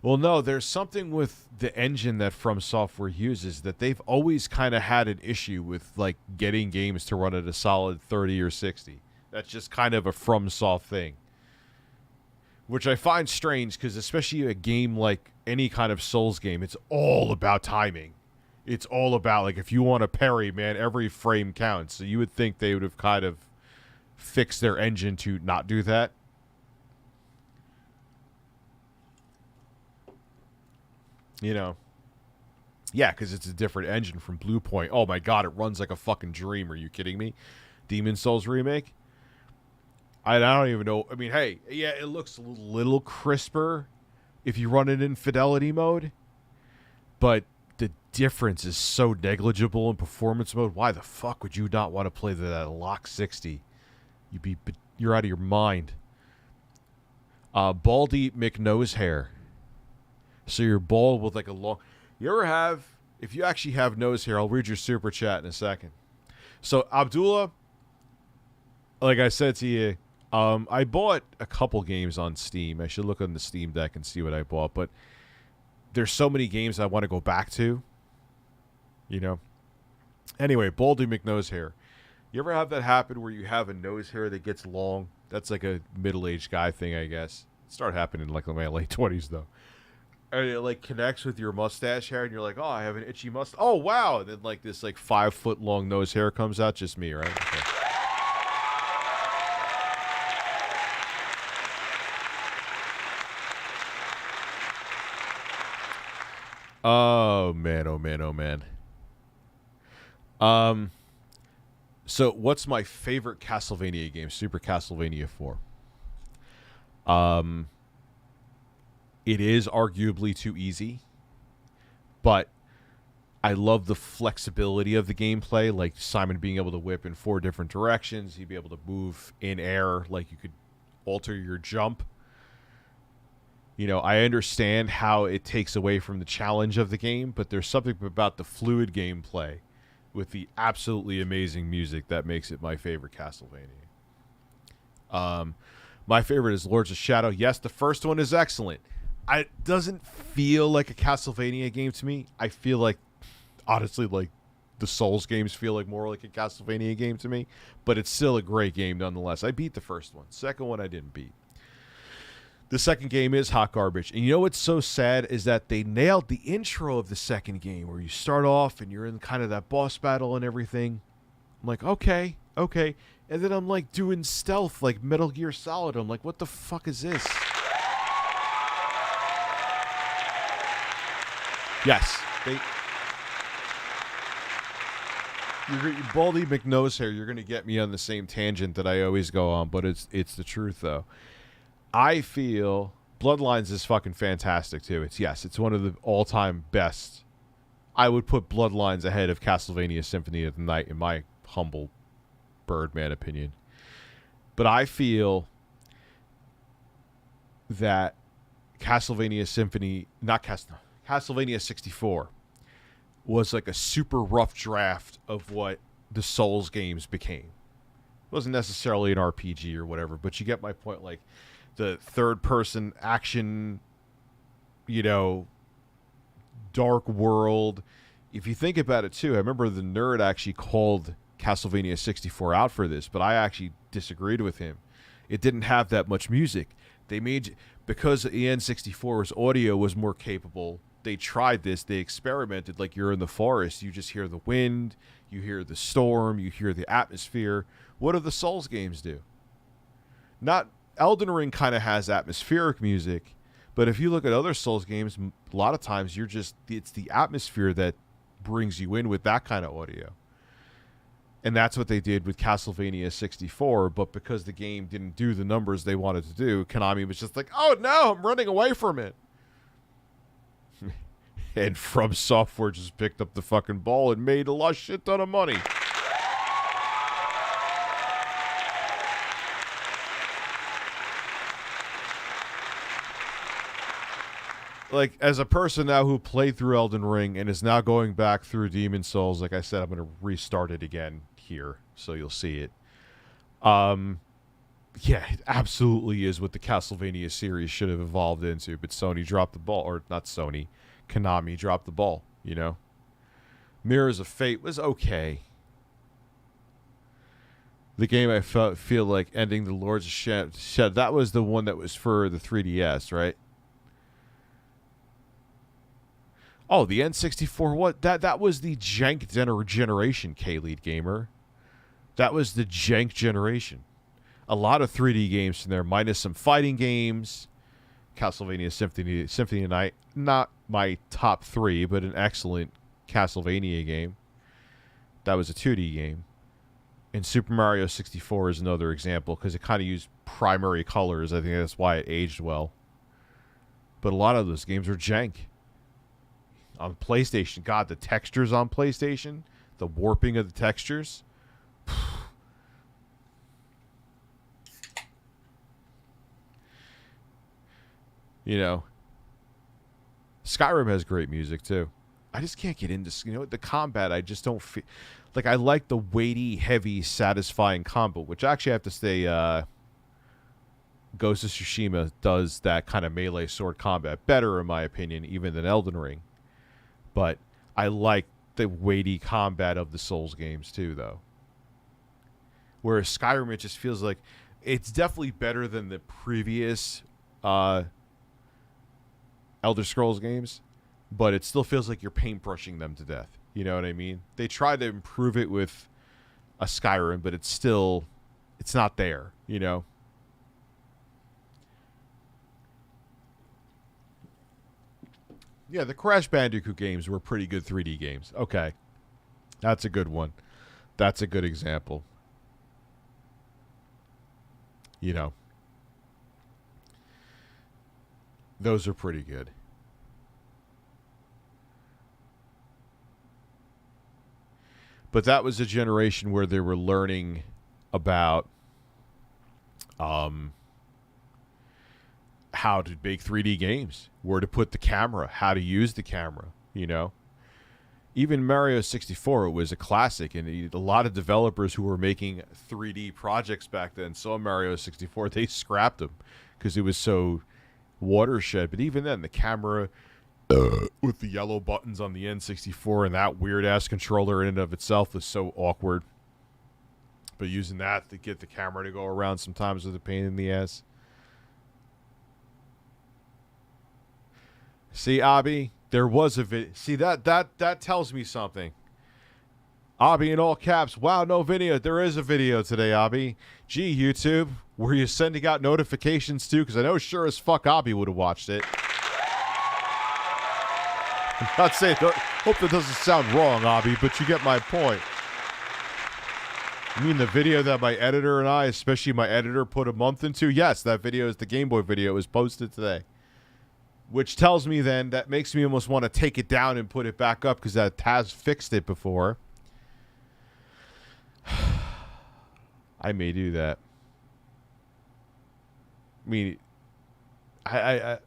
well, no, there's something with the engine that From Software uses that they've always kind of had an issue with, like, getting games to run at a solid 30 or 60. That's just kind of a From Soft thing. Which I find strange, because especially a game like any kind of Souls game, it's all about timing. It's all about, like, if you want to parry, man, every frame counts. So you would think they would have kind of fixed their engine to not do that. You know. Yeah, because it's a different engine from Blue Point. Oh my god, it runs like a fucking dream. Are you kidding me? Demon Souls remake? I don't even know. I mean, hey, yeah, it looks a little crisper if you run it in fidelity mode, but the difference is so negligible in performance mode. Why the fuck would you not want to play that at lock 60? You're out of your mind. Baldy McNose hair. So you're bald with like a long... You ever have... If you actually have nose hair, I'll read your super chat in a second. So, Abdullah, like I said to you, I bought a couple games on Steam. I should look on the Steam Deck and see what I bought, but there's so many games I want to go back to, you know. Anyway, Baldy McNose hair. You ever have that happen where you have a nose hair that gets long? That's like a middle-aged guy thing, I guess. It started happening in like my late 20s, though. and it like connects with your mustache hair, and you're like, oh, I have an itchy mustache. Oh wow! And then like this like 5-foot long nose hair comes out. Just me, right? Okay. Oh man! Oh man! Oh man! So what's my favorite Castlevania game? Super Castlevania 4. It is arguably too easy, but I love the flexibility of the gameplay, like Simon being able to whip in 4 different directions. You'd be able to move in air, like you could alter your jump. You know, I understand how it takes away from the challenge of the game, but there's something about the fluid gameplay with the absolutely amazing music that makes it my favorite Castlevania. My favorite is Lords of Shadow. Yes, the first one is excellent. It doesn't feel like a Castlevania game to me. I feel like, honestly, like the Souls games feel like more like a Castlevania game to me, but it's still a great game nonetheless. I beat the first one. Second one I didn't beat. The second game is hot garbage. And you know what's so sad is that they nailed the intro of the second game where you start off and you're in kind of that boss battle and everything. I'm like, okay. And then I'm like doing stealth like Metal Gear Solid. I'm like, what the fuck is this? Yes. You're Baldy McNose here. You're going to get me on the same tangent that I always go on, but it's the truth, though. I feel Bloodlines is fucking fantastic too. It's one of the all-time best. I would put Bloodlines ahead of Castlevania Symphony of the Night in my humble Birdman opinion. But I feel that Castlevania 64 was like a super rough draft of what the Souls games became. It wasn't necessarily an RPG or whatever, but you get my point. Like the third-person action, dark world. If you think about it, too, I remember the nerd actually called Castlevania 64 out for this, but I actually disagreed with him. It didn't have that much music. Because the N64's audio was more capable, they tried this. They experimented like you're in the forest. You just hear the wind, you hear the storm, you hear the atmosphere. What do the Souls games do? Elden Ring kind of has atmospheric music, but if you look at other Souls games, a lot of times it's the atmosphere that brings you in with that kind of audio. And that's what they did with Castlevania 64, but because the game didn't do the numbers they wanted to do, Konami was just like, oh no, I'm running away from it. And From Software just picked up the fucking ball and made a shit ton of money. Like, as a person now who played through Elden Ring and is now going back through Demon Souls, like I said, I'm going to restart it again here, so you'll see it. Yeah, it absolutely is what the Castlevania series should have evolved into, but Sony dropped the ball. Or, not Sony, Konami dropped the ball, Mirrors of Fate was okay. The game I feel like ending the Lords of Shadow, that was the one that was for the 3DS, right? Oh, the N64, what? That was the jank generation, K-Lead Gamer. That was the jank generation. A lot of 3D games in there, minus some fighting games. Castlevania Symphony of the Night, not my top 3, but an excellent Castlevania game. That was a 2D game. And Super Mario 64 is another example, because it kind of used primary colors. I think that's why it aged well. But a lot of those games are jank. On PlayStation, God, the textures on PlayStation, the warping of the textures. Skyrim has great music too. I just can't get into, the combat. I just don't feel like I like the weighty, heavy, satisfying combat, which actually I have to say, Ghost of Tsushima does that kind of melee sword combat better, in my opinion, even than Elden Ring. But I like the weighty combat of the Souls games too, though. Whereas Skyrim, it just feels like it's definitely better than the previous Elder Scrolls games, but it still feels like you're paintbrushing them to death. You know what I mean? They tried to improve it with a Skyrim, but it's not there, you know? Yeah, the Crash Bandicoot games were pretty good 3D games. Okay. That's a good one. That's a good example. You know. Those are pretty good. But that was a generation where they were learning about how to make 3D games, where to put the camera, how to use the camera, you know. Even Mario 64 was a classic, and a lot of developers who were making 3D projects back then saw Mario 64. They scrapped them because it was so watershed. But even then, the camera with the yellow buttons on the N64 and that weird-ass controller in and of itself was so awkward. But using that to get the camera to go around sometimes was a pain in the ass. See, Abby, there was a video. See, that tells me something. Abby in all caps. Wow, no video. There is a video today, Abby. Gee, YouTube, were you sending out notifications too? Because I know sure as fuck Abby would have watched it. I'm not saying, hope that doesn't sound wrong, Abby, but you get my point. You mean the video that my editor and I, especially my editor, put a month into? Yes, that video is the Game Boy video. It was posted today. Which tells me then, that makes me almost want to take it down and put it back up because that has fixed it before. I may do that. I mean, yeah,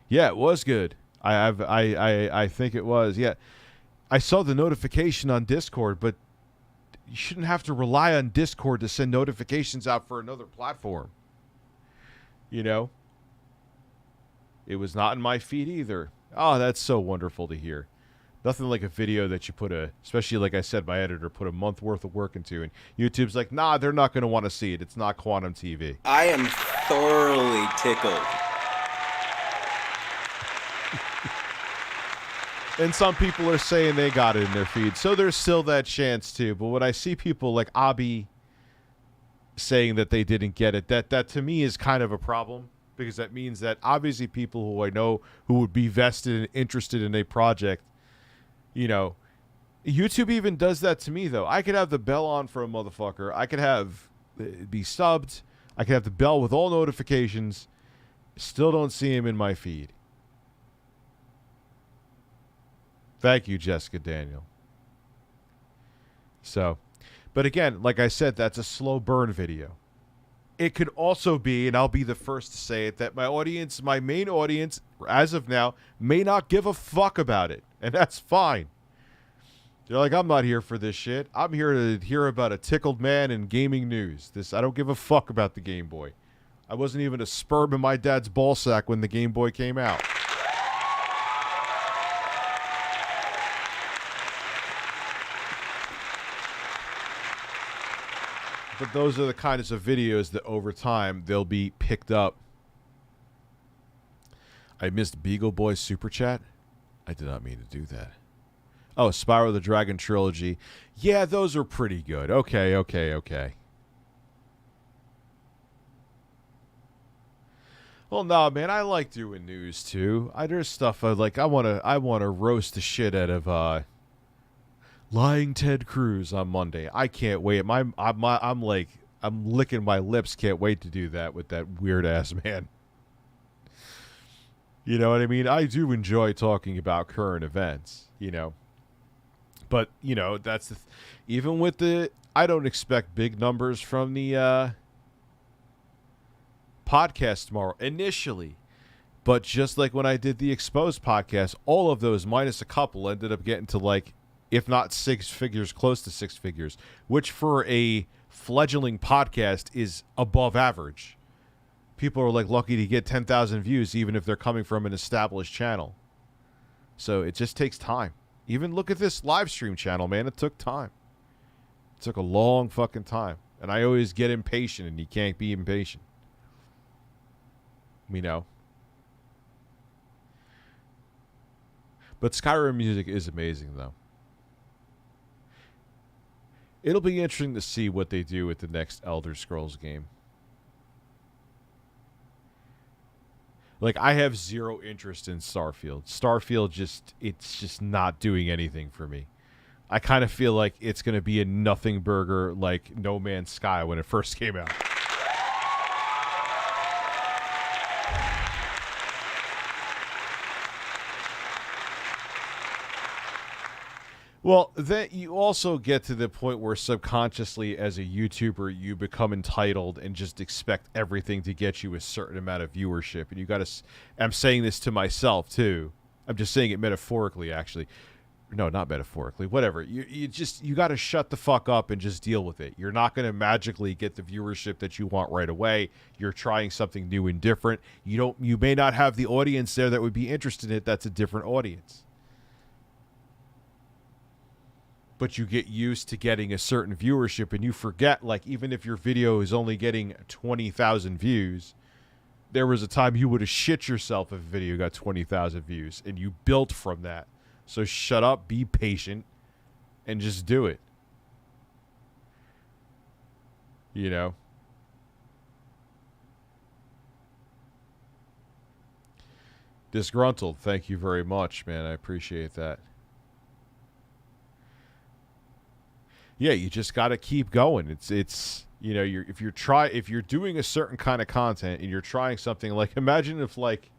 it was good. I think it was. Yeah, I saw the notification on Discord, but you shouldn't have to rely on Discord to send notifications out for another platform. You know? It was not in my feed either. Oh, that's so wonderful to hear. Nothing like a video that you put especially like I said, my editor put a month worth of work into, and YouTube's like, nah, they're not going to want to see it. It's not Quantum TV. I am thoroughly tickled. And some people are saying they got it in their feed, so there's still that chance too. But when I see people like Abby saying that they didn't get it, that to me is kind of a problem. Because that means that obviously people who I know who would be vested and interested in a project, you know, YouTube even does that to me, though. I could have the bell on for a motherfucker. I could have be subbed. I could have the bell with all notifications. Still don't see him in my feed. Thank you, Jessica Daniel. So, but again, like I said, that's a slow burn video. It could also be, and I'll be the first to say it, that my audience, my main audience, as of now, may not give a fuck about it. And that's fine. They're like, I'm not here for this shit. I'm here to hear about a tickled man and gaming news. I don't give a fuck about the Game Boy. I wasn't even a sperm in my dad's ballsack when the Game Boy came out. But those are the kinds of videos that over time they'll be picked up. I missed Beagle Boy's super chat. I did not mean to do that. Oh, Spyro the Dragon trilogy. Yeah, those are pretty good. Okay. Well, no, man, I like doing news too. There's stuff I like. I wanna roast the shit out of Lying Ted Cruz on Monday. I can't wait. I'm licking my lips. Can't wait to do that with that weird ass man. You know what I mean? I do enjoy talking about current events, you know. But, you know, that's even with I don't expect big numbers from the podcast tomorrow initially. But just like when I did the Exposed podcast, all of those minus a couple ended up getting to like, if not six figures, close to six figures, which for a fledgling podcast is above average. People are like lucky to get 10,000 views, even if they're coming from an established channel. So it just takes time. Even look at this live stream channel, man. It took time. It took a long fucking time. And I always get impatient, and you can't be impatient. You know. But Skyrim music is amazing, though. It'll be interesting to see what they do with the next Elder Scrolls game. Like, I have zero interest in Starfield. Starfield it's just not doing anything for me. I kind of feel like it's going to be a nothing burger like No Man's Sky when it first came out. Well, then you also get to the point where subconsciously as a YouTuber, you become entitled and just expect everything to get you a certain amount of viewership. And you got to, I'm saying this to myself too. I'm just saying it metaphorically, actually. No, not metaphorically, whatever. You got to shut the fuck up and just deal with it. You're not going to magically get the viewership that you want right away. You're trying something new and different. You may not have the audience there that would be interested in it. That's a different audience. But you get used to getting a certain viewership and you forget, like, even if your video is only getting 20,000 views, there was a time you would have shit yourself if a video got 20,000 views, and you built from that. So shut up, be patient, and just do it. You know? Disgruntled, thank you very much, man. I appreciate that. Yeah, you just got to keep going. It's you know, if you're doing a certain kind of content and you're trying something, like, imagine if, like,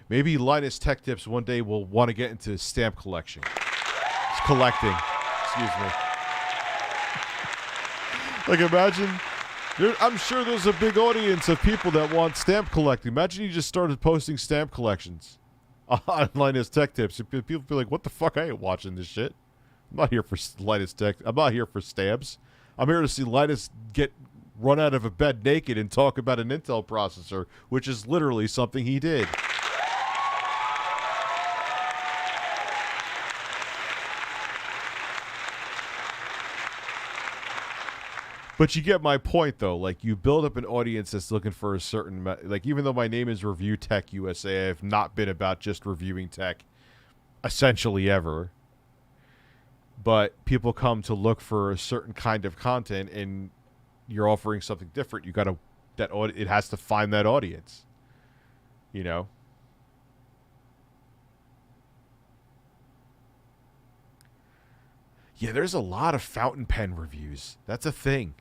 maybe Linus Tech Tips one day will want to get into stamp collecting. Excuse me. Like, imagine, I'm sure there's a big audience of people that want stamp collecting. Imagine you just started posting stamp collections on Linus Tech Tips. People be like, what the fuck? I ain't watching this shit. I'm not here for Linus Tech. I'm not here for stamps. I'm here to see Linus get run out of a bed naked and talk about an Intel processor, which is literally something he did. But you get my point, though. Like, you build up an audience that's looking for a certain... Like, even though my name is ReviewTechUSA, I have not been about just reviewing tech essentially ever. But people come to look for a certain kind of content, and you're offering something different. You got to... it has to find that audience. You know? Yeah, there's a lot of fountain pen reviews. That's a thing.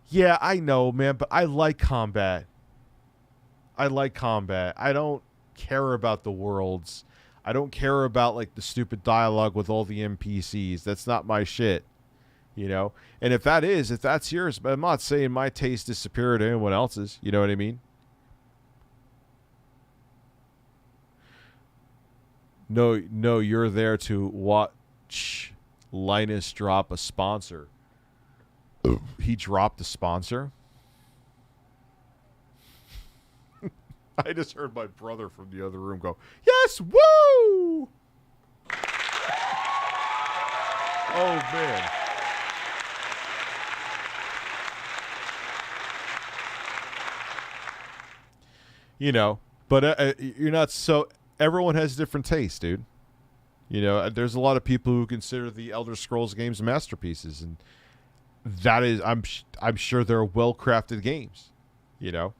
Yeah, I know, man, but I like combat. I don't care about the worlds. I don't care about, like, the stupid dialogue with all the NPCs. That's not my shit, you know? And if that's yours, but I'm not saying my taste is superior to anyone else's. You know what I mean? No, you're there to watch Linus drop a sponsor. He dropped a sponsor? I just heard my brother from the other room go, yes, woo! Oh, man. You know, but you're not so... Everyone has different tastes, dude. You know, there's a lot of people who consider the Elder Scrolls games masterpieces, and that is, I'm sure they're well-crafted games, you know?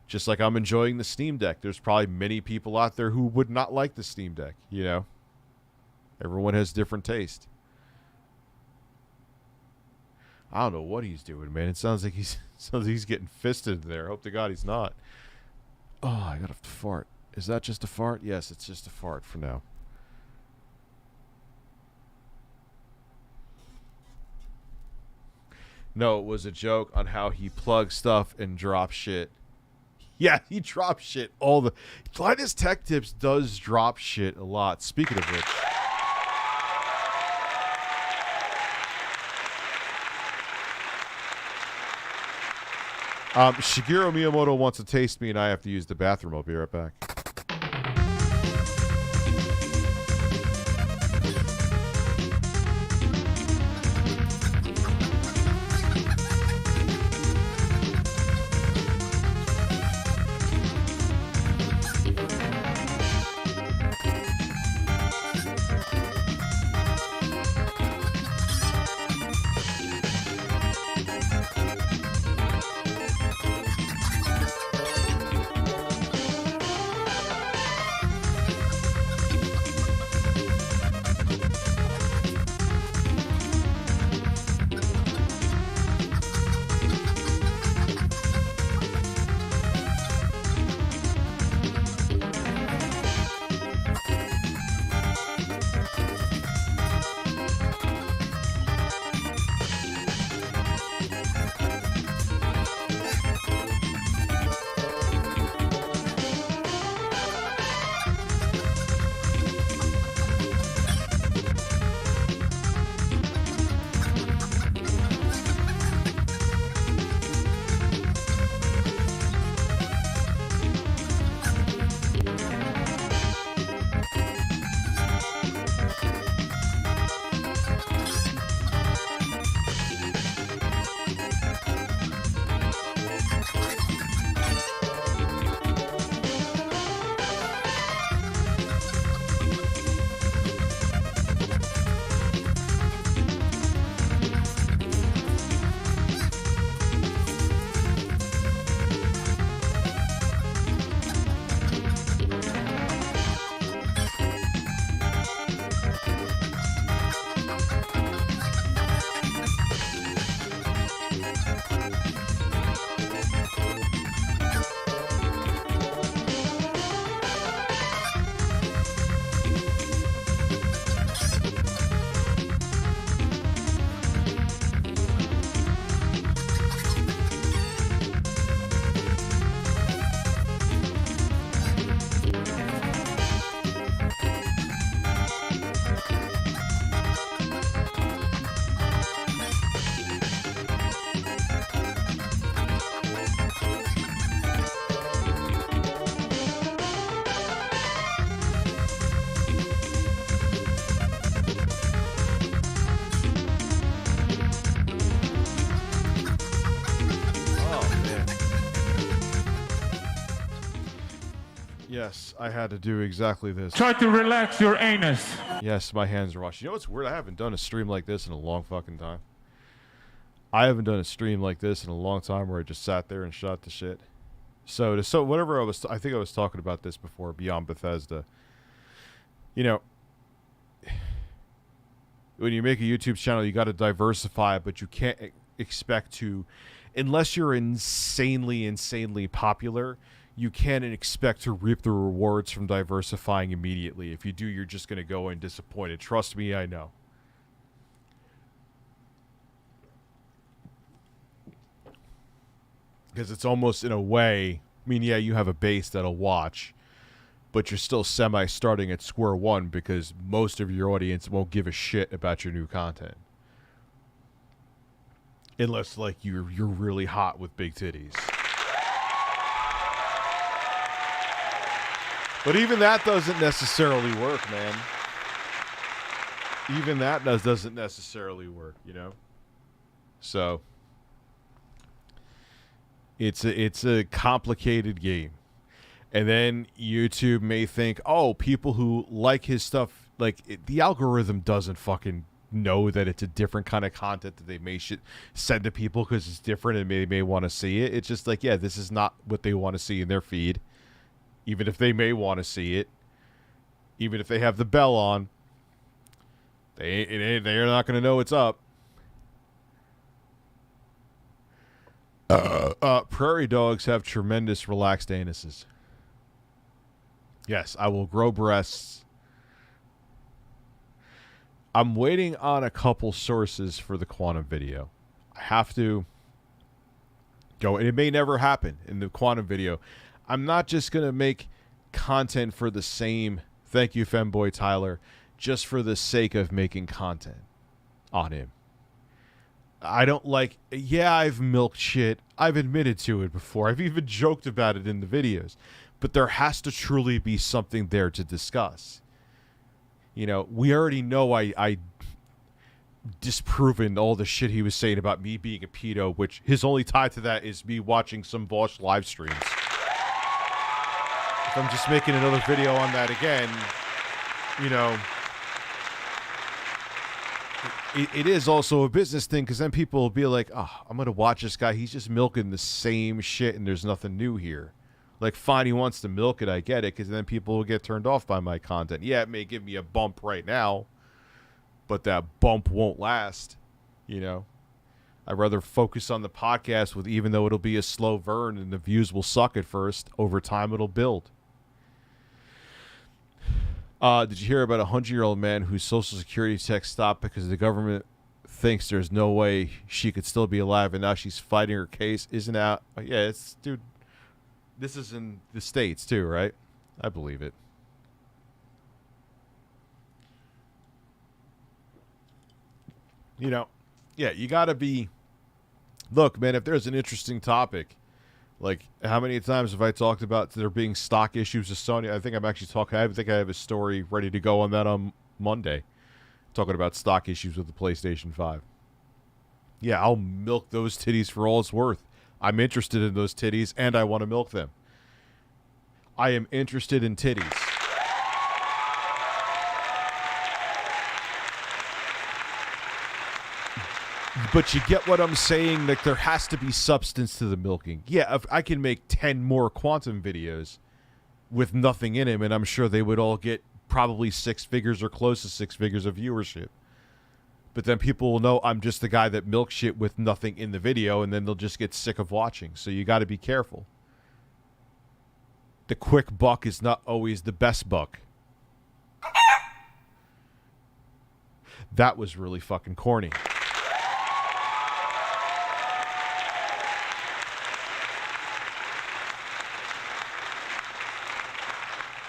Just like I'm enjoying the Steam Deck. There's probably many people out there who would not like the Steam Deck, you know? Everyone has different taste. I don't know what he's doing, man. It sounds like he's getting fisted there. Hope to God he's not. Oh, I gotta fart. Is that just a fart? Yes, it's just a fart for now. No, it was a joke on how he plugs stuff and drops shit. Yeah, he drops shit all the... Linus Tech Tips does drop shit a lot. Speaking of which... Shigeru Miyamoto wants to taste me, and I have to use the bathroom. I'll be right back. Yes, I had to do exactly this. Try to relax your anus. Yes, my hands are washed. You know what's weird? I haven't done a stream like this in a long fucking time. I haven't done a stream like this in a long time where I just sat there and shot the shit. So whatever I think I was talking about this before, Beyond Bethesda. You know, when you make a YouTube channel, you got to diversify, but you can't expect to, unless you're insanely popular, you can't expect to reap the rewards from diversifying immediately. If you do, you're just going to go in disappointed. Trust me, I know. Because it's almost, in a way, I mean, yeah, you have a base that'll watch, but you're still starting at square one because most of your audience won't give a shit about your new content. Unless, like, you're really hot with big titties. But even that doesn't necessarily work, man. Even that doesn't necessarily work, you know? So it's a complicated game. And then YouTube may think, oh, people who like his stuff, like, the algorithm doesn't fucking know that it's a different kind of content that they should send to people because it's different and they may want to see it. It's just like, yeah, this is not what they want to see in their feed. Even if they may want to see it, even if they have the bell on, they're not going to know it's up. Prairie dogs have tremendous relaxed anuses. Yes, I will grow breasts. I'm waiting on a couple sources for the quantum video. I have to go, and it may never happen in the quantum video. I'm not just going to make content for the same, thank you, Femboy Tyler, just for the sake of making content on him. I don't like, yeah, I've milked shit. I've admitted to it before. I've even joked about it in the videos. But there has to truly be something there to discuss. You know, we already know I disproven all the shit he was saying about me being a pedo, which his only tie to that is me watching some Bosch live streams. If I'm just making another video on that again, you know, it is also a business thing, because then people will be like, oh, I'm going to watch this guy. He's just milking the same shit and there's nothing new here. Like, fine, he wants to milk it. I get it, because then people will get turned off by my content. Yeah, it may give me a bump right now, but that bump won't last, you know. I'd rather focus on the podcast with, even though it'll be a slow burn and the views will suck at first, over time it'll build. Did you hear about a 100-year-old man whose Social Security check stopped because the government thinks there's no way she could still be alive, and now she's fighting her case? Isn't that... Yeah, it's... Dude, this is in the States, too, right? I believe it. You know, yeah, you gotta be... Look, man, if there's an interesting topic... Like, how many times have I talked about there being stock issues with Sony? I think I'm actually talking... I think I have a story ready to go on that on Monday. Talking about stock issues with the PlayStation 5. Yeah, I'll milk those titties for all it's worth. I'm interested in those titties, and I want to milk them. I am interested in titties. But you get what I'm saying? Like, there has to be substance to the milking. Yeah, if I can make 10 more quantum videos with nothing in them, and I'm sure they would all get probably 6 figures or close to 6 figures of viewership. But then people will know I'm just the guy that milks shit with nothing in the video, and then they'll just get sick of watching. So you got to be careful. The quick buck is not always the best buck. That was really fucking corny.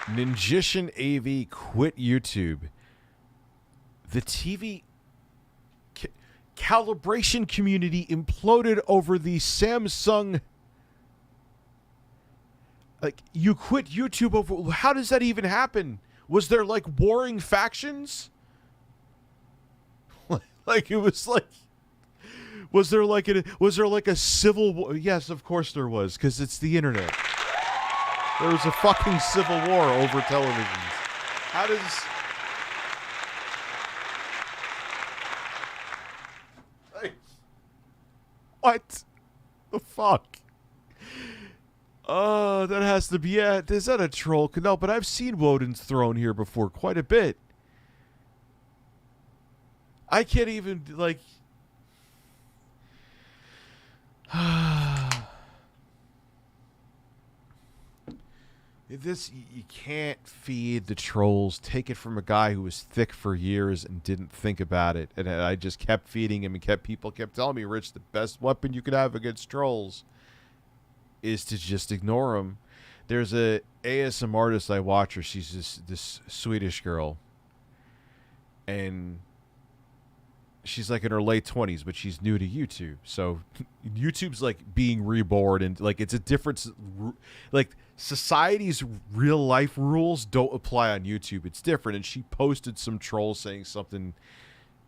Ninjician AV quit YouTube. The TV calibration community imploded over the Samsung. Like, you quit YouTube over... How does that even happen? Was there, like, warring factions? Like, it was like... Was there like a civil war? Yes, of course there was, because it's the internet. There was a fucking civil war over televisions. How does... Like, what the fuck? That has to be... Yeah, is that a troll? No, but I've seen Woden's Throne here before quite a bit. I can't even, like... This, you can't feed the trolls. Take it from a guy who was thick for years and didn't think about it. And I just kept feeding him, and people kept telling me, Rich, the best weapon you could have against trolls is to just ignore them. There's a ASM artist I watch her. She's this Swedish girl. And she's like in her late 20s, but she's new to YouTube. So YouTube's like being reborn, and like it's a difference. Like society's real life rules don't apply on YouTube. It's different. And she posted some trolls saying something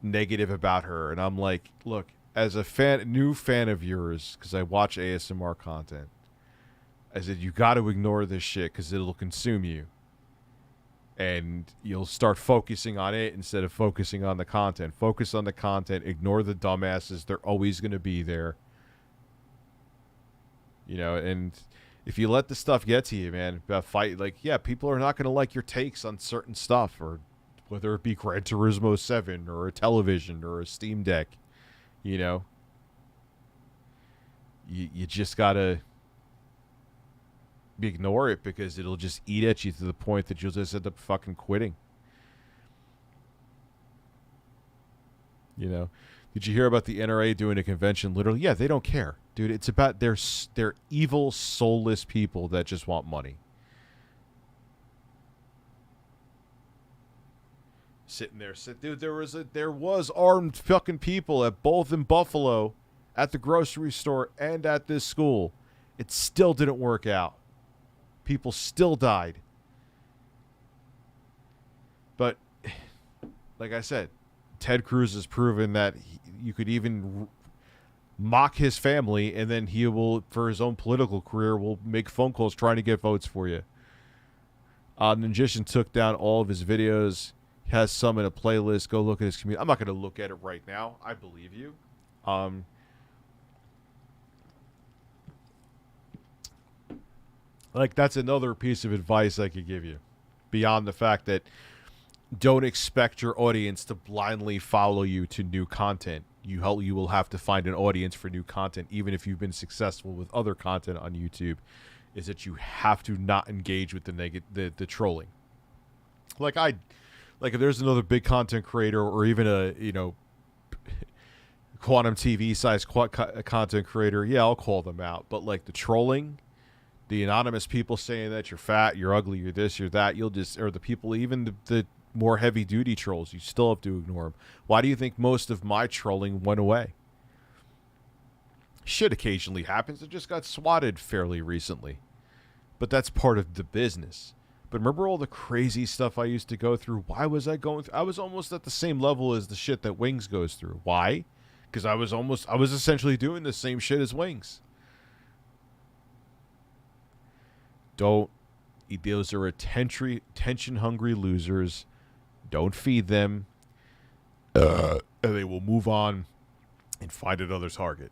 negative about her, and I'm like, look, as a new fan of yours, because I watch ASMR content, I said you got to ignore this shit because it'll consume you. And you'll start focusing on it instead of focusing on the content. Focus on the content. Ignore the dumbasses. They're always going to be there. You know, and if you let the stuff get to you, man, about fight, like, yeah, people are not going to like your takes on certain stuff, or whether it be Gran Turismo 7 or a television or a Steam Deck, you know. You just got to ignore it because it'll just eat at you to the point that you'll just end up fucking quitting. You know, did you hear about the NRA doing a convention? Literally, yeah, they don't care, dude. It's about they're evil, soulless people that just want money. Sitting there, dude. There was armed fucking people at both in Buffalo, at the grocery store and at this school. It still didn't work out. People still died. But, like I said, Ted Cruz has proven that you could even mock his family, and then he will, for his own political career, will make phone calls trying to get votes for you. Ninjician took down all of his videos. He has some in a playlist. Go look at his community. I'm not going to look at it right now. I believe you. Like, that's another piece of advice I could give you. Beyond the fact that don't expect your audience to blindly follow you to new content. You will have to find an audience for new content, even if you've been successful with other content on YouTube, is that you have to not engage with the trolling. Like if there's another big content creator, or even a, you know, Quantum TV size content creator, yeah, I'll call them out. But like the trolling, the anonymous people saying that you're fat, you're ugly, you're this, you're that, you'll just, or the people, even the more heavy duty trolls, you still have to ignore them. Why do you think most of my trolling went away? Shit occasionally happens. I just got swatted fairly recently, but that's part of the business. But remember all the crazy stuff I used to go through? Why was I going through? I was almost at the same level as the shit that Wings goes through. Why? Because I was essentially doing the same shit as Wings. Those are attention-hungry losers. Don't feed them. And they will move on and find another target.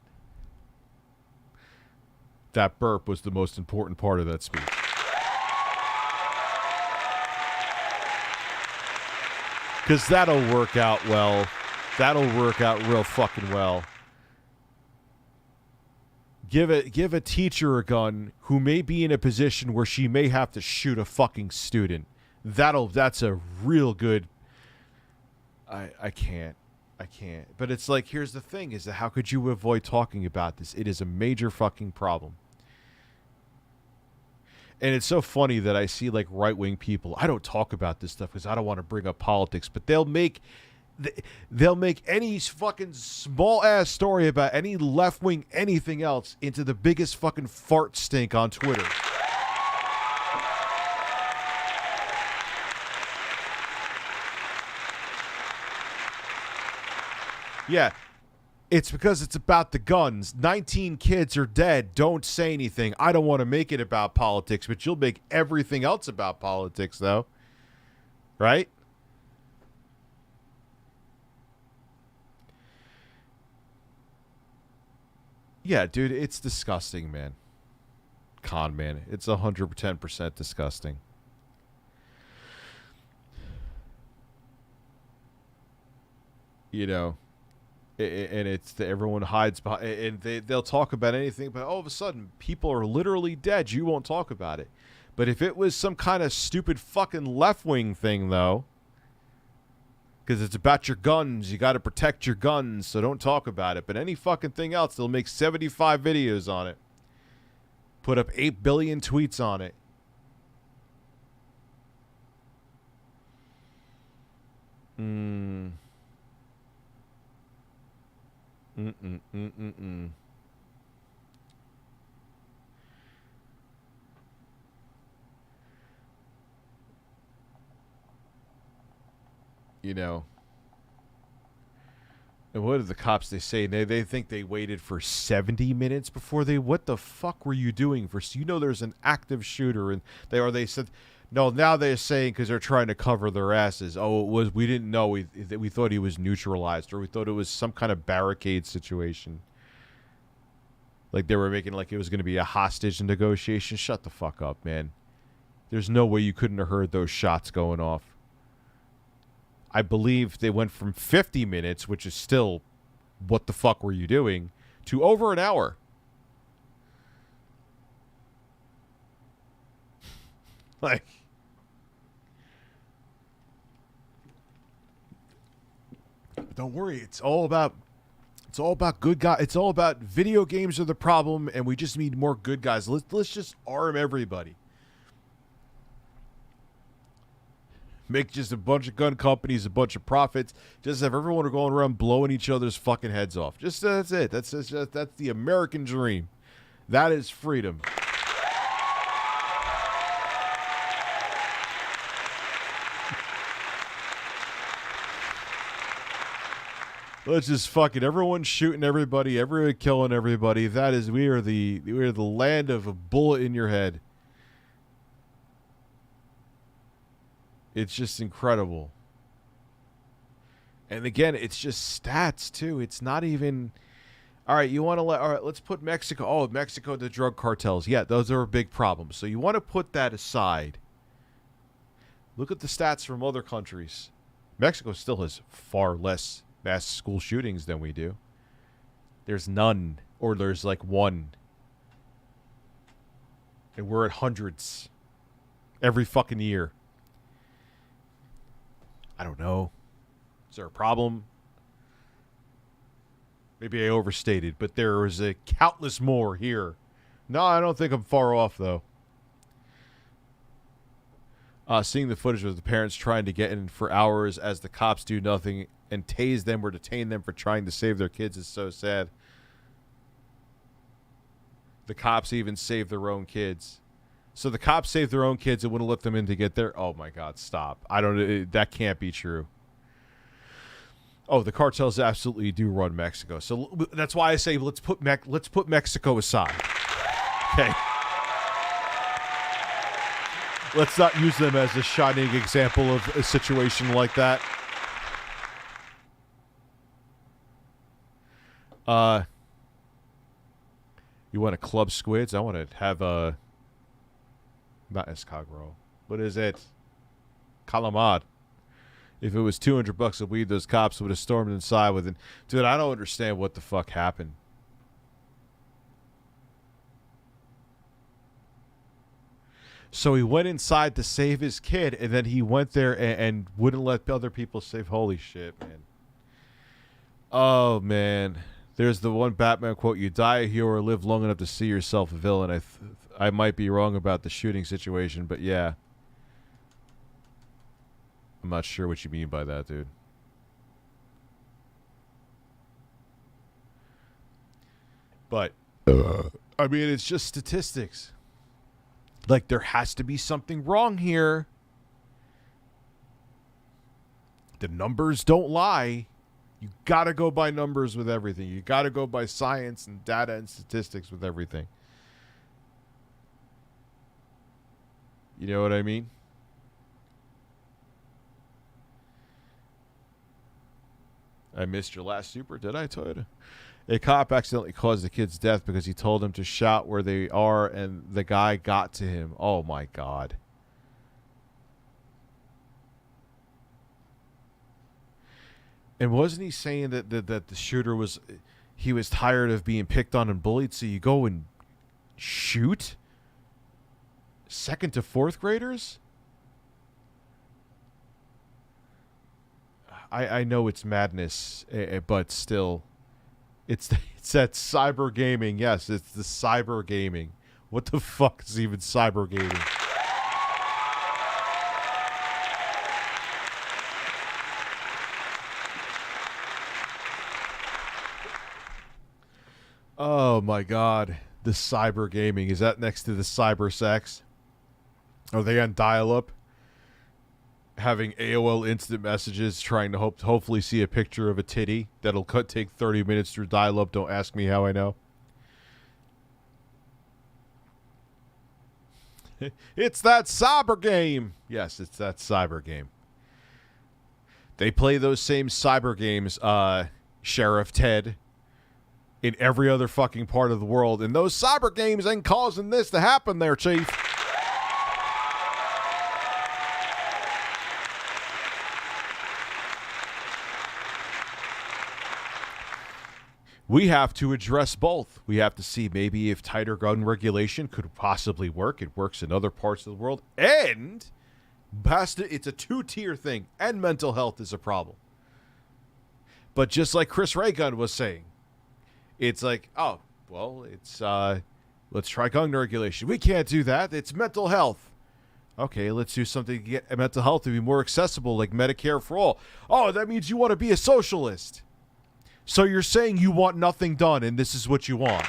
That burp was the most important part of that speech. Because that'll work out well. That'll work out real fucking well. Give a teacher a gun who may be in a position where she may have to shoot a fucking student. That's a real good... I can't. But it's like, here's the thing, is that how could you avoid talking about this? It is a major fucking problem. And it's so funny that I see like right-wing people, I don't talk about this stuff because I don't want to bring up politics, but they'll make any fucking small-ass story about any left-wing anything else into the biggest fucking fart stink on Twitter. Yeah. It's because it's about the guns. 19 kids are dead. Don't say anything. I don't want to make it about politics, but you'll make everything else about politics, though. Right? Yeah, dude, it's disgusting, man. Con man. It's 110% disgusting. You know, and it's everyone hides behind, and they'll talk about anything, but all of a sudden, people are literally dead. You won't talk about it. But if it was some kind of stupid fucking left-wing thing, though, because it's about your guns, you got to protect your guns, so don't talk about it. But any fucking thing else, they'll make 75 videos on it. Put up 8 billion tweets on it. You know, and what are the cops? They say they think they waited for 70 minutes before they. What the fuck were you doing for? You know, there's an active shooter, and they said no. Now they're saying because they're trying to cover their asses. Oh, it was we didn't know. We thought he was neutralized, or we thought it was some kind of barricade situation. Like they were making like it was going to be a hostage negotiation. Shut the fuck up, man. There's no way you couldn't have heard those shots going off. I believe they went from 50 minutes, which is still, what the fuck were you doing, to over an hour. Like, don't worry, it's all about good guys. It's all about video games are the problem, and we just need more good guys. Let's just arm everybody. Make just a bunch of gun companies, a bunch of profits. Just have everyone going around blowing each other's fucking heads off. Just that's it. That's the American dream. That is freedom. Let's just fucking everyone shooting everybody, everyone killing everybody. That is we are the land of a bullet in your head. It's just incredible. And again, it's just stats too. It's not even all right, you want to all right, let's put Mexico. Oh, Mexico, the drug cartels. Yeah, those are a big problem. So you want to put that aside. Look at the stats from other countries. Mexico still has far less mass school shootings than we do. There's none, or there's like one. And we're at hundreds every fucking year. I don't know. Is there a problem? Maybe I overstated, but there is a countless more here. No, I don't think I'm far off, though. Seeing the footage of the parents trying to get in for hours as the cops do nothing and tase them or detain them for trying to save their kids is so sad. The cops even save their own kids. So the cops saved their own kids and wouldn't let them in to get there. Oh my God! Stop! That can't be true. Oh, the cartels absolutely do run Mexico. So that's why I say let's put Mexico aside. Okay. Let's not use them as a shining example of a situation like that. You want to club squids? I want to have a. Not escargot. What is it? Calamad. If it was $200 a weed, those cops would have stormed inside with it. Dude, I don't understand what the fuck happened. So he went inside to save his kid, and then he went there and wouldn't let other people save. Holy shit, man. Oh, man. There's the one Batman quote, you die a hero or live long enough to see yourself a villain. I might be wrong about the shooting situation, but yeah. I'm not sure what you mean by that, dude. But, I mean, it's just statistics. Like, there has to be something wrong here. The numbers don't lie. You got to go by numbers with everything. You got to go by science and data and statistics with everything. You know what I mean? I missed your last super, did I, Toyota? A cop accidentally caused the kid's death because he told him to shout where they are, and the guy got to him. Oh, my God. And wasn't he saying that the shooter was... He was tired of being picked on and bullied, so you go and shoot? 2nd to 4th graders? I know it's madness, but still... It's that cyber gaming. Yes, it's the cyber gaming. What the fuck is even cyber gaming? Oh my God. The cyber gaming. Is that next to the cyber sex? Are they on dial-up? Having AOL instant messages, trying to hopefully see a picture of a titty that'll take 30 minutes through dial-up. Don't ask me how I know. It's that cyber game. Yes, it's that cyber game. They play those same cyber games, Sheriff Ted, in every other fucking part of the world. And those cyber games ain't causing this to happen there, Chief. We have to address both. We have to see maybe if tighter gun regulation could possibly work. It works in other parts of the world. And it's a two-tier thing. And mental health is a problem. But just like Chris Raygun was saying, it's like, oh, well, it's let's try gun regulation. We can't do that. It's mental health. Okay, let's do something to get mental health to be more accessible, like Medicare for all. Oh, that means you want to be a socialist. So you're saying you want nothing done, and this is what you want.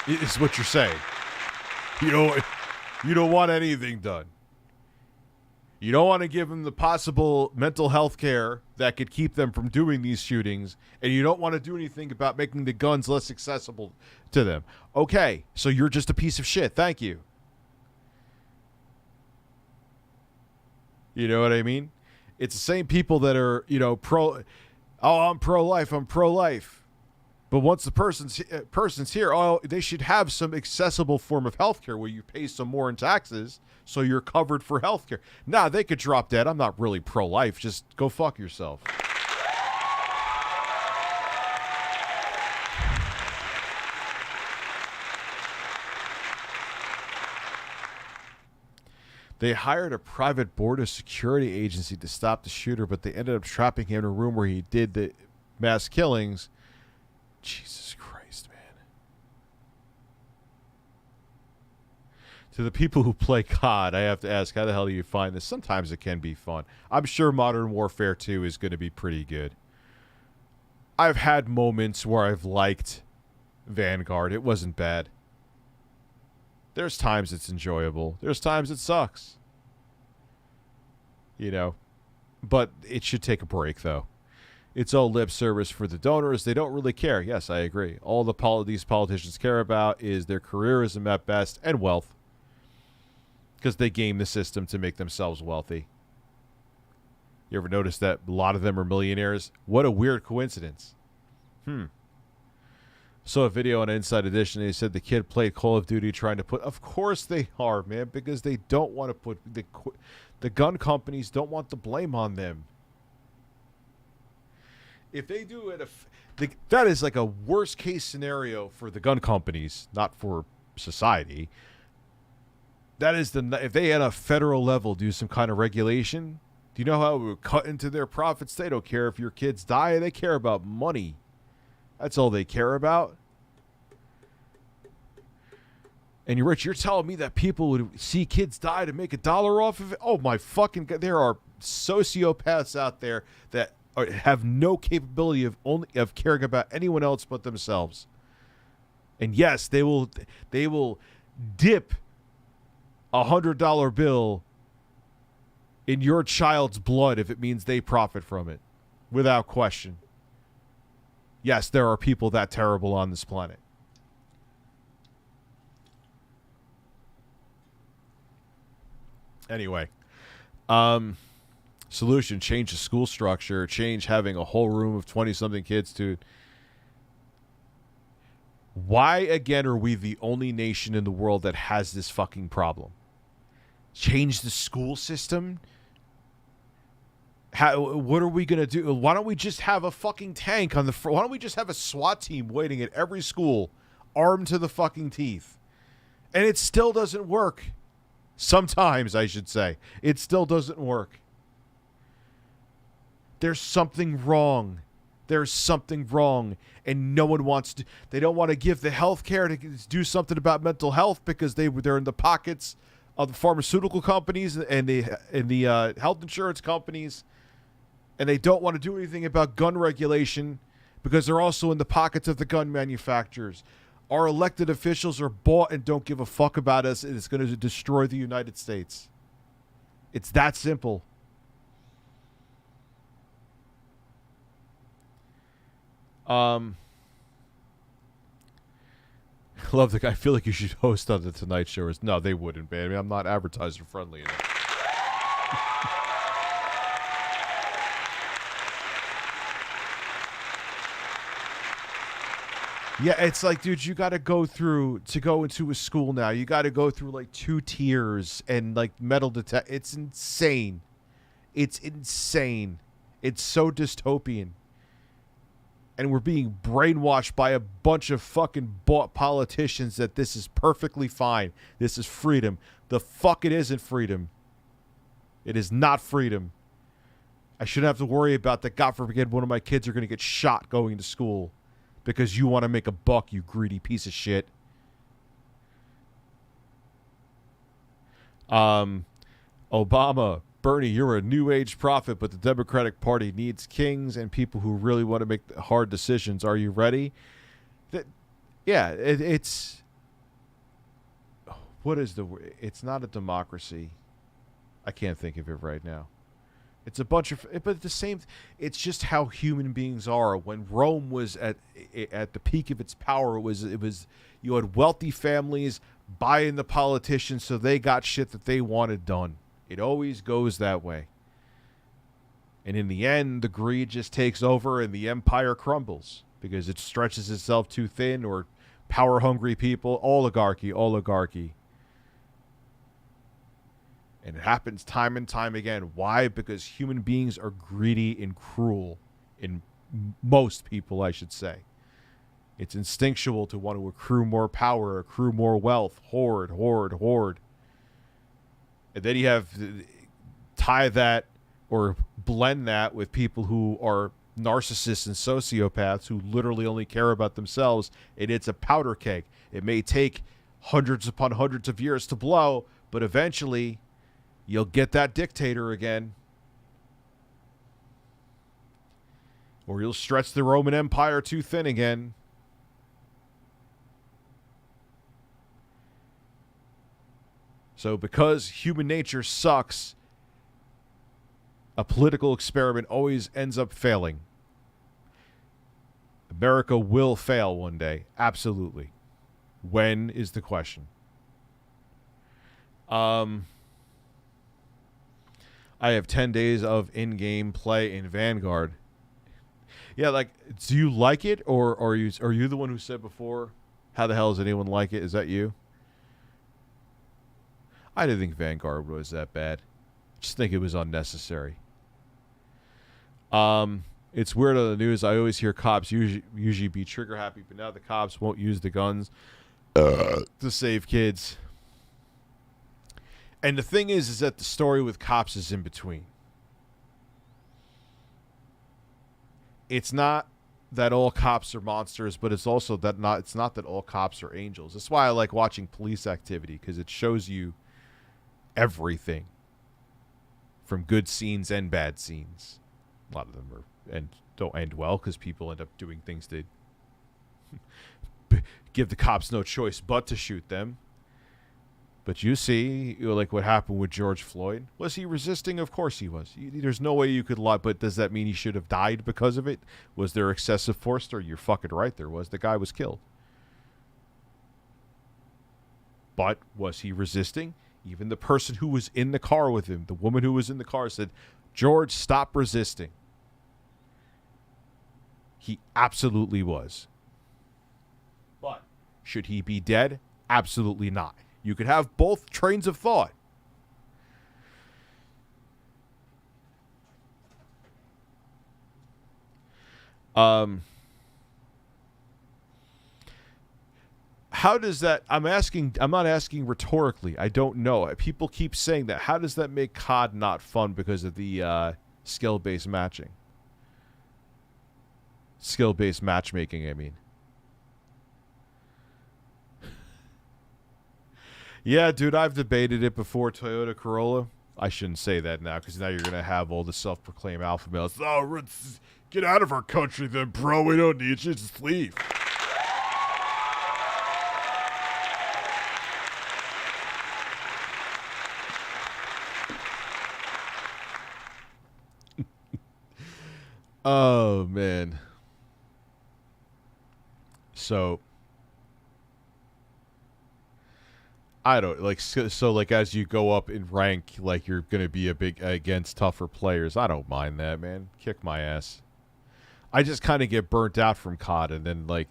It's what you're saying. You don't want anything done. You don't want to give them the possible mental health care that could keep them from doing these shootings, and you don't want to do anything about making the guns less accessible to them. Okay, so you're just a piece of shit. Thank you. You know what I mean? It's the same people that are, I'm pro-life. But once the person's here, they should have some accessible form of healthcare where you pay some more in taxes so you're covered for healthcare. Nah, they could drop dead. I'm not really pro-life. Just go fuck yourself. They hired a private border security agency to stop the shooter, but they ended up trapping him in a room where he did the mass killings. Jesus Christ, man. To the people who play COD, I have to ask, how the hell do you find this? Sometimes it can be fun. I'm sure Modern Warfare 2 is going to be pretty good. I've had moments where I've liked Vanguard. It wasn't bad. There's times it's enjoyable. There's times it sucks. But it should take a break, though. It's all lip service for the donors. They don't really care. Yes, I agree. All these politicians care about is their careerism at best and wealth. Because they game the system to make themselves wealthy. You ever notice that a lot of them are millionaires? What a weird coincidence. Saw a video on Inside Edition. They said the kid played Call of Duty trying to put... Of course they are, man, because they don't want to put... The gun companies don't want the blame on them. If they do it... that is like a worst-case scenario for the gun companies, not for society. That is if they at a federal level do some kind of regulation, do you know how it would cut into their profits? They don't care if your kids die. They care about money. That's all they care about. And you're telling me that people would see kids die to make $1 off of it? Oh my fucking God. There are sociopaths out there that have no capability of caring about anyone else but themselves. And yes, they will dip $100 bill in your child's blood if it means they profit from it. Without question. Yes, there are people that terrible on this planet. Anyway. Solution, change the school structure, change having a whole room of 20-something kids to... Why, again, are we the only nation in the world that has this fucking problem? Change the school system? What are we going to do? Why don't we just have a fucking tank on the front? Why don't we just have a SWAT team waiting at every school, armed to the fucking teeth? And it still doesn't work. Sometimes, I should say. It still doesn't work. There's something wrong. There's something wrong. And no one wants to... They don't want to give the health care to do something about mental health because they're in the pockets of the pharmaceutical companies and the health insurance companies. And they don't want to do anything about gun regulation because they're also in the pockets of the gun manufacturers. Our elected officials are bought and don't give a fuck about us, and it's going to destroy the United States. It's that simple. Love the guy. I feel like you should host on the Tonight Show. No, they wouldn't, man. I mean, I'm not advertiser friendly enough. Yeah, it's like, dude, you got to go into a school now. You got to go through like 2 tiers and like metal detect. It's insane. It's insane. It's so dystopian. And we're being brainwashed by a bunch of fucking bought politicians that this is perfectly fine. This is freedom. The fuck it isn't freedom. It is not freedom. I shouldn't have to worry about that. God forbid one of my kids are going to get shot going to school. Because you want to make a buck, you greedy piece of shit. Obama, Bernie, you're a new age prophet, but the Democratic Party needs kings and people who really want to make hard decisions. Are you ready? It's... What is the... It's not a democracy. I can't think of it right now. It's a bunch of, but the same. It's just how human beings are. When Rome was at the peak of its power, it was you had wealthy families buying the politicians, so they got shit that they wanted done. It always goes that way. And in the end, the greed just takes over, and the empire crumbles because it stretches itself too thin, or power-hungry people, oligarchy. And it happens time and time again. Why? Because human beings are greedy and cruel. In most people, I should say. It's instinctual to want to accrue more power, accrue more wealth, hoard. And then you have tie that or blend that with people who are narcissists and sociopaths who literally only care about themselves, and it's a powder keg. It may take hundreds upon hundreds of years to blow, but eventually... You'll get that dictator again. Or you'll stretch the Roman Empire too thin again. So because human nature sucks, a political experiment always ends up failing. America will fail one day. Absolutely. When is the question? I have 10 days of in-game play in Vanguard. Yeah, like, do you like it, or are you the one who said before, how the hell does anyone like it? Is that you? I didn't think Vanguard was that bad. I just think it was unnecessary. It's weird on the news. I always hear cops usually be trigger happy, but now the cops won't use the guns to save kids. And the thing is that the story with cops is in between. It's not that all cops are monsters, but it's also that it's not that all cops are angels. That's why I like watching police activity, because it shows you everything from good scenes and bad scenes. A lot of them don't end well because people end up doing things to give the cops no choice but to shoot them. But you see, like what happened with George Floyd. Was he resisting? Of course he was. There's no way you could lie. But does that mean he should have died because of it? Was there excessive force there? You're fucking right there was. The guy was killed. But was he resisting? Even the person who was in the car with him, the woman who was in the car said, George, stop resisting. He absolutely was. But should he be dead? Absolutely not. You could have both trains of thought. How does that, I'm not asking rhetorically. I don't know. People keep saying that. How does that make COD not fun because of the skill-based matching? Skill-based matchmaking, I mean. Yeah, dude, I've debated it before. Toyota Corolla. I shouldn't say that now because now you're going to have all the self-proclaimed alpha males. Oh, get out of our country then, bro. We don't need you. Just leave. Oh, man. So, I don't, like, so, like, as you go up in rank, like, you're going to be against tougher players. I don't mind that, man. Kick my ass. I just kind of get burnt out from COD and then, like,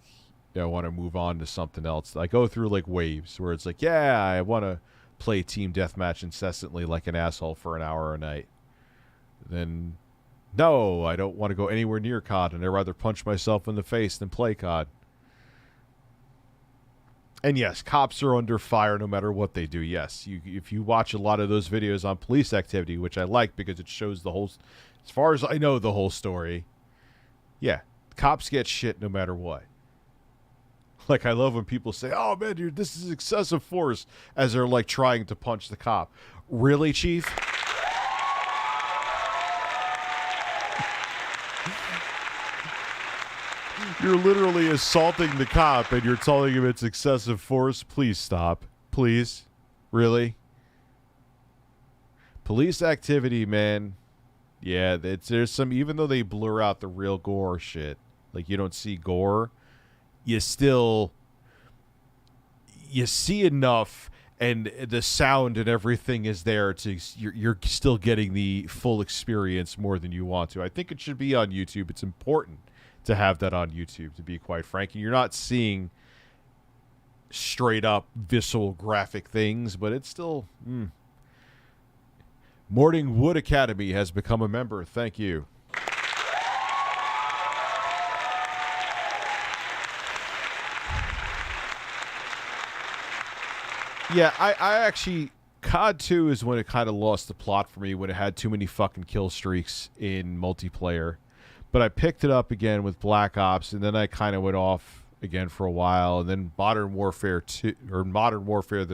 I want to move on to something else. I go through, like, waves where it's like, yeah, I want to play team deathmatch incessantly like an asshole for an hour a night. Then, no, I don't want to go anywhere near COD, and I'd rather punch myself in the face than play COD. And yes, cops are under fire no matter what they do. Yes, if you watch a lot of those videos on police activity, which I like because it shows the whole, as far as I know, the whole story. Yeah, cops get shit no matter what. Like, I love when people say, oh, man, dude, this is excessive force, as they're, like, trying to punch the cop. Really, Chief? You're literally assaulting the cop, and you're telling him it's excessive force? Please stop. Please? Really? Police activity, man. Yeah, there's some, even though they blur out the real gore shit, like, you don't see gore, you see enough, and the sound and everything is there to, you're still getting the full experience more than you want to. I think it should be on YouTube. It's important to have that on YouTube, to be quite frank. And you're not seeing straight up visceral graphic things, but it's still Morning Wood Academy has become a member. Thank you. Yeah, I actually, COD 2 is when it kind of lost the plot for me, when it had too many fucking kill streaks in multiplayer. But I picked it up again with Black Ops, and then I kind of went off again for a while, and then Modern Warfare 2, or Modern Warfare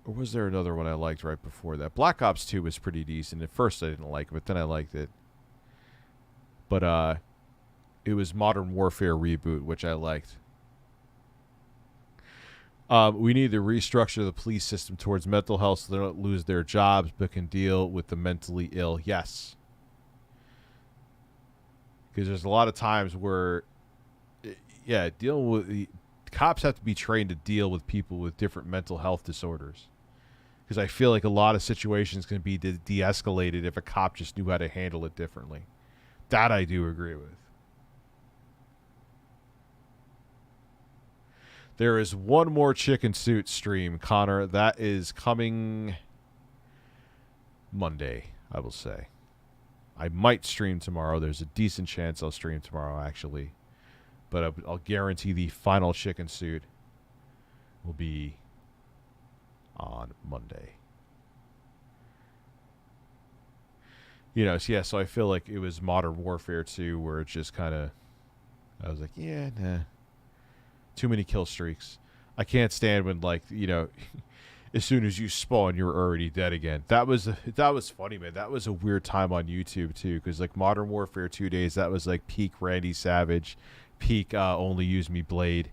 or was there another one I liked right before that? Black Ops 2 was pretty decent. At first I didn't like it, but then I liked it. But it was Modern Warfare Reboot, which I liked. We need to restructure the police system towards mental health so they don't lose their jobs but can deal with the mentally ill. Yes. Because there's a lot of times where, yeah, dealing with cops have to be trained to deal with people with different mental health disorders. Because I feel like a lot of situations can be de-escalated if a cop just knew how to handle it differently. That I do agree with. There is one more Chicken Suit stream, Connor. That is coming Monday, I will say. I might stream tomorrow. There's a decent chance I'll stream tomorrow, actually. But I'll guarantee the final Chicken Suit will be on Monday. You know, so yeah, so I feel like it was Modern Warfare 2 where it just kind of, I was like, yeah, nah. Too many kill streaks. I can't stand when, like, you know, as soon as you spawn, you're already dead again. That was funny, man. That was a weird time on YouTube, too, because, like, Modern Warfare 2 days, that was, like, peak Randy Savage, peak Only Use Me Blade.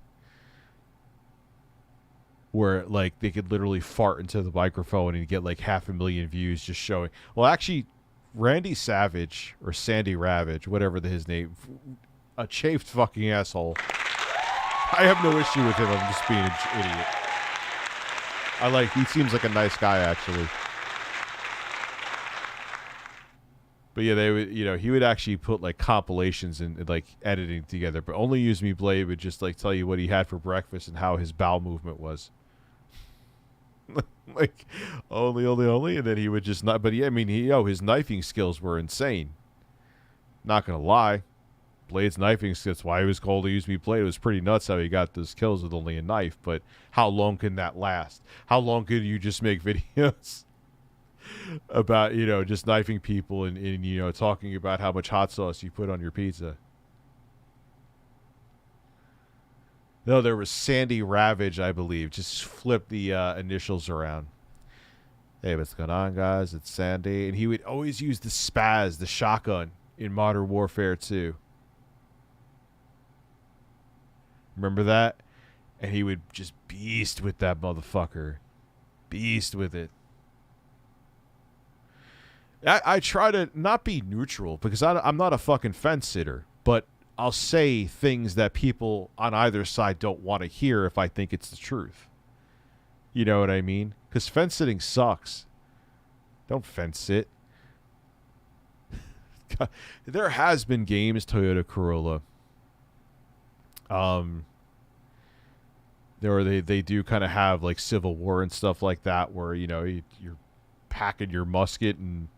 where like they could literally fart into the microphone and get like 500,000 views just showing. Well, actually, Randy Savage or Sandy Ravage, whatever his name, a chafed fucking asshole. I have no issue with him. I'm just being an idiot. He seems like a nice guy, actually. But yeah, they would, he would actually put like compilations and like editing together, but Only Use Me Blade would just like tell you what he had for breakfast and how his bowel movement was. Like only, and then he would just not. But yeah, I mean, his knifing skills were insane. Not gonna lie, Blade's knifing skills. Why he was called to Use Me Blade. It was pretty nuts how he got those kills with only a knife. But how long can that last? How long can you just make videos about just knifing people and talking about how much hot sauce you put on your pizza? No, there was Sandy Ravage, I believe. Just flip the initials around. Hey, what's going on, guys? It's Sandy. And he would always use the spaz, the shotgun, in Modern Warfare 2. Remember that? And he would just beast with that motherfucker. Beast with it. I try to not be neutral because I'm not a fucking fence sitter, but I'll say things that people on either side don't want to hear if I think it's the truth. You know what I mean? Because fence sitting sucks. Don't fence sit. There has been games, Toyota Corolla. They do kind of have like Civil War and stuff like that where, you're packing your musket, and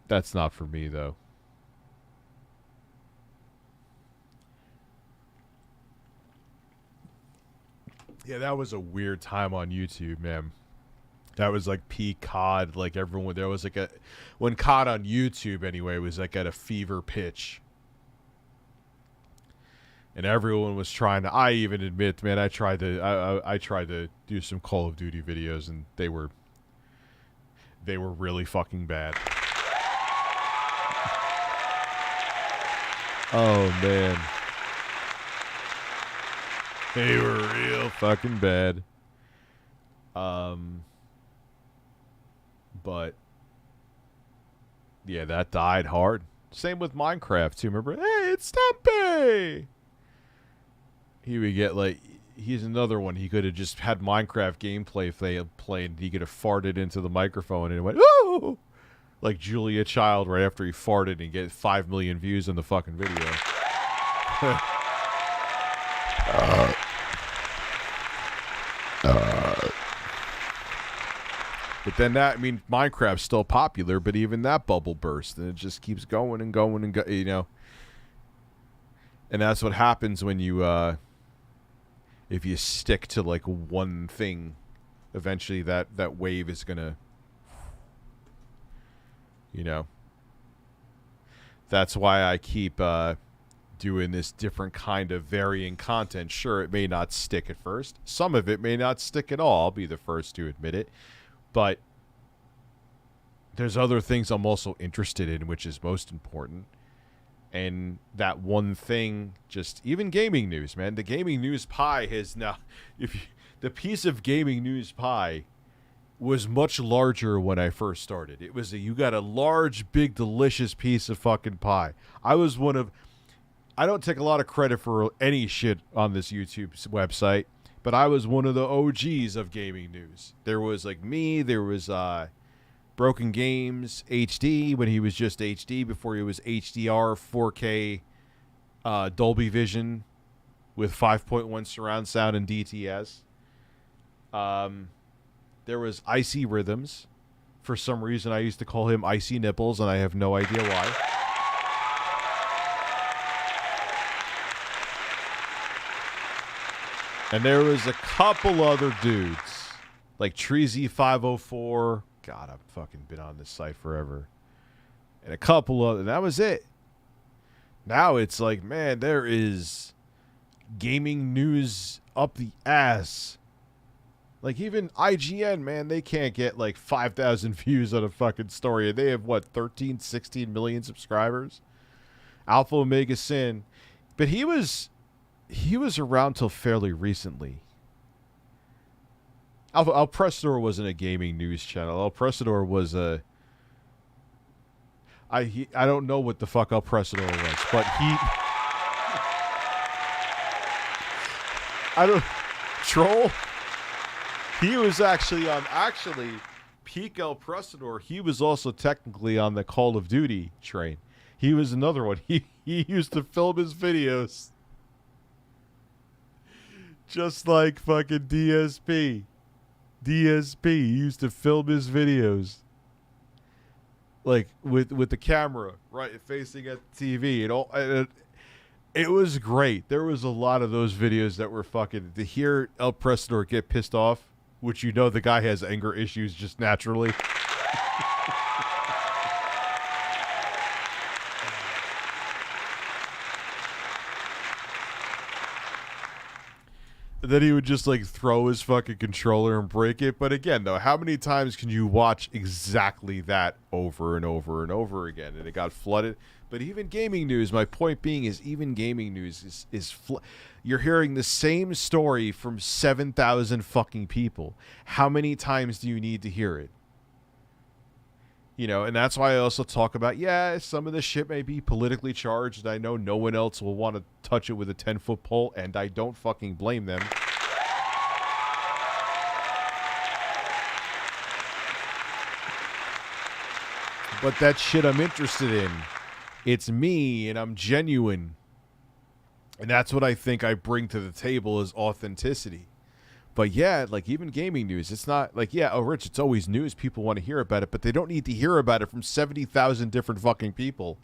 that's not for me, though. Yeah, that was a weird time on YouTube, man. That was like peak COD. Like everyone, there was like when COD on YouTube anyway was like at a fever pitch, and everyone was trying to. I even admit, man, I tried to do some Call of Duty videos, and they were really fucking bad. Oh man. They were real fucking bad. But yeah, that died hard. Same with Minecraft too. Remember? Hey, it's Stumpy. He would get like, he's another one. He could have just had Minecraft gameplay played. He could have farted into the microphone and it went, ooh, like Julia Child right after he farted, and get 5 million views on the fucking video. But then Minecraft's still popular, but even that bubble burst, and it just keeps going and going and and that's what happens when you, if you stick to like one thing, eventually that wave is gonna, That's why I keep doing this different kind of varying content. Sure, it may not stick at first. Some of it may not stick at all. I'll be the first to admit it. But there's other things I'm also interested in, which is most important. And that one thing, just even gaming news, man. The gaming news pie has now, the piece of gaming news pie was much larger when I first started. It was you got a large, big, delicious piece of fucking pie. I don't take a lot of credit for any shit on this YouTube website, but I was one of the OGs of gaming news. There was like me, there was Broken Games HD when he was just HD, before he was HDR 4K Dolby Vision with 5.1 surround sound and DTS. There was Icy Rhythms. For some reason, I used to call him Icy Nipples, and I have no idea why. And there was a couple other dudes, like Treezy504. God, I've fucking been on this site forever. And a couple other, and that was it. Now it's like, man, there is gaming news up the ass. Like, even IGN, man, they can't get like 5,000 views on a fucking story. They have, what, 13, 16 million subscribers? Alpha Omega Sin. But he was around till fairly recently. El Prestor wasn't a gaming news channel. El Prestor was a... I don't know what the fuck El Prestor was, but he... I don't... Troll? He was actually on... Actually, peak El Prestor, he was also technically on the Call of Duty train. He was another one. He used to film his videos. Just like fucking DSP. DSP, he used to film his videos. Like, with the camera, right, facing at the TV. It was great. There was a lot of those videos that were fucking... To hear El Prestor get pissed off, which you know the guy has anger issues just naturally. Then he would just like throw his fucking controller and break it. But again, though, how many times can you watch exactly that over and over and over again? And it got flooded. But even gaming news, my point being is even gaming news is you're hearing the same story from 7,000 fucking people. How many times do you need to hear it? You know, and that's why I also talk about, yeah, some of this shit may be politically charged. I know no one else will want to touch it with a 10-foot pole, and I don't fucking blame them. But that shit I'm interested in. It's me, and I'm genuine. And that's what I think I bring to the table is authenticity. But yeah, like even gaming news, it's not like, yeah, oh, Rich, it's always news. People want to hear about it, but they don't need to hear about it from 70,000 different fucking people.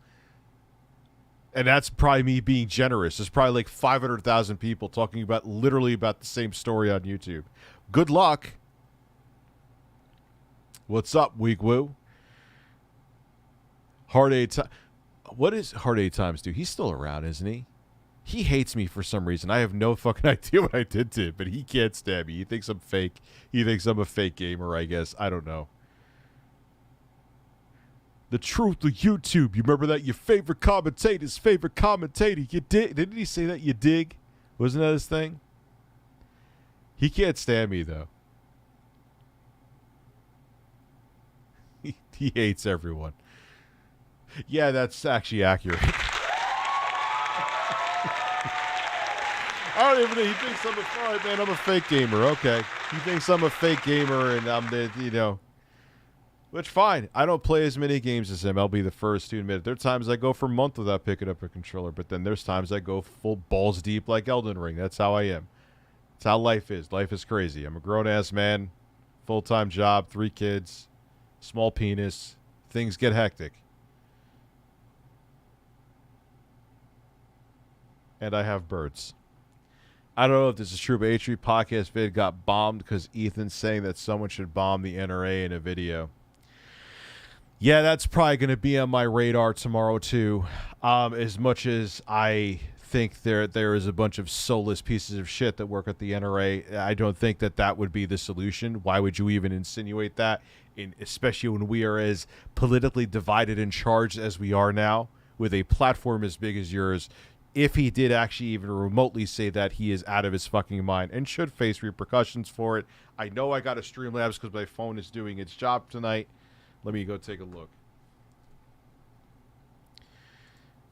And that's probably me being generous. There's probably like 500,000 people talking about literally about the same story on YouTube. Good luck. What's up, Weak Woo? Hard A time. What is Hard A Times do? He's still around, isn't he? He hates me for some reason. I have no fucking idea what I did to him, but he can't stand me. He thinks I'm fake. He thinks I'm a fake gamer, I guess. I don't know. The truth of YouTube. You remember that? Your favorite commentator's favorite commentator. You dig? Didn't he say that? You dig? Wasn't that his thing? He can't stand me, though. He hates everyone. Yeah, that's actually accurate. I don't even know. He thinks I'm I'm a fake gamer. Okay. He thinks I'm a fake gamer and I'm the, you know. Which, fine. I don't play as many games as him. I'll be the first to admit it. There are times I go for a month without picking up a controller, but then there's times I go full balls deep like Elden Ring. That's how I am. That's how life is. Life is crazy. I'm a grown-ass man, full-time job, 3 kids, small penis. Things get hectic. And I have birds. I don't know if this is true, but H3 podcast vid got bombed because Ethan's saying that someone should bomb the NRA in a video. Yeah, that's probably going to be on my radar tomorrow too. As much as I think there is a bunch of soulless pieces of shit that work at the NRA, I don't think that would be the solution. Why would you even insinuate that? Especially when we are as politically divided and charged as we are now, with a platform as big as yours. If he did actually even remotely say that, he is out of his fucking mind and should face repercussions for it. I know I got a StreamLabs because my phone is doing its job tonight. Let me go take a look.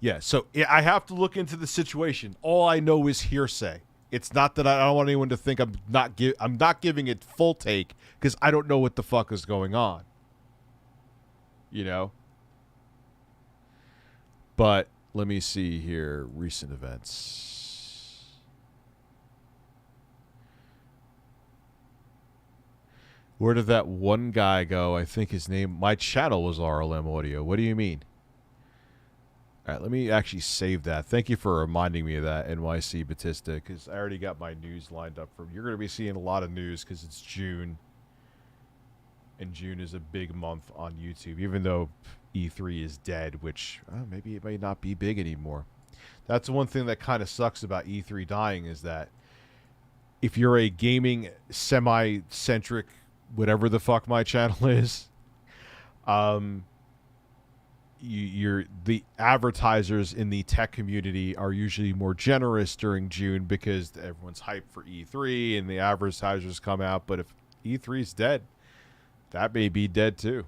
Yeah, so I have to look into the situation. All I know is hearsay. It's not that I don't want anyone to think I'm not giving it full take because I don't know what the fuck is going on. You know? But let me see here. Recent events. Where did that one guy go? I think his name... My channel was RLM Audio. What do you mean? All right, let me actually save that. Thank you for reminding me of that, NYC Batista, because I already got my news lined up from... You're going to be seeing a lot of news because it's June. And June is a big month on YouTube, even though E3 is dead, which maybe it may not be big anymore. That's one thing that kind of sucks about E3 dying is that if you're a gaming semi-centric, whatever the fuck my channel is, the advertisers in the tech community are usually more generous during June because everyone's hyped for E3 and the advertisers come out. But if E3's dead. That may be dead too.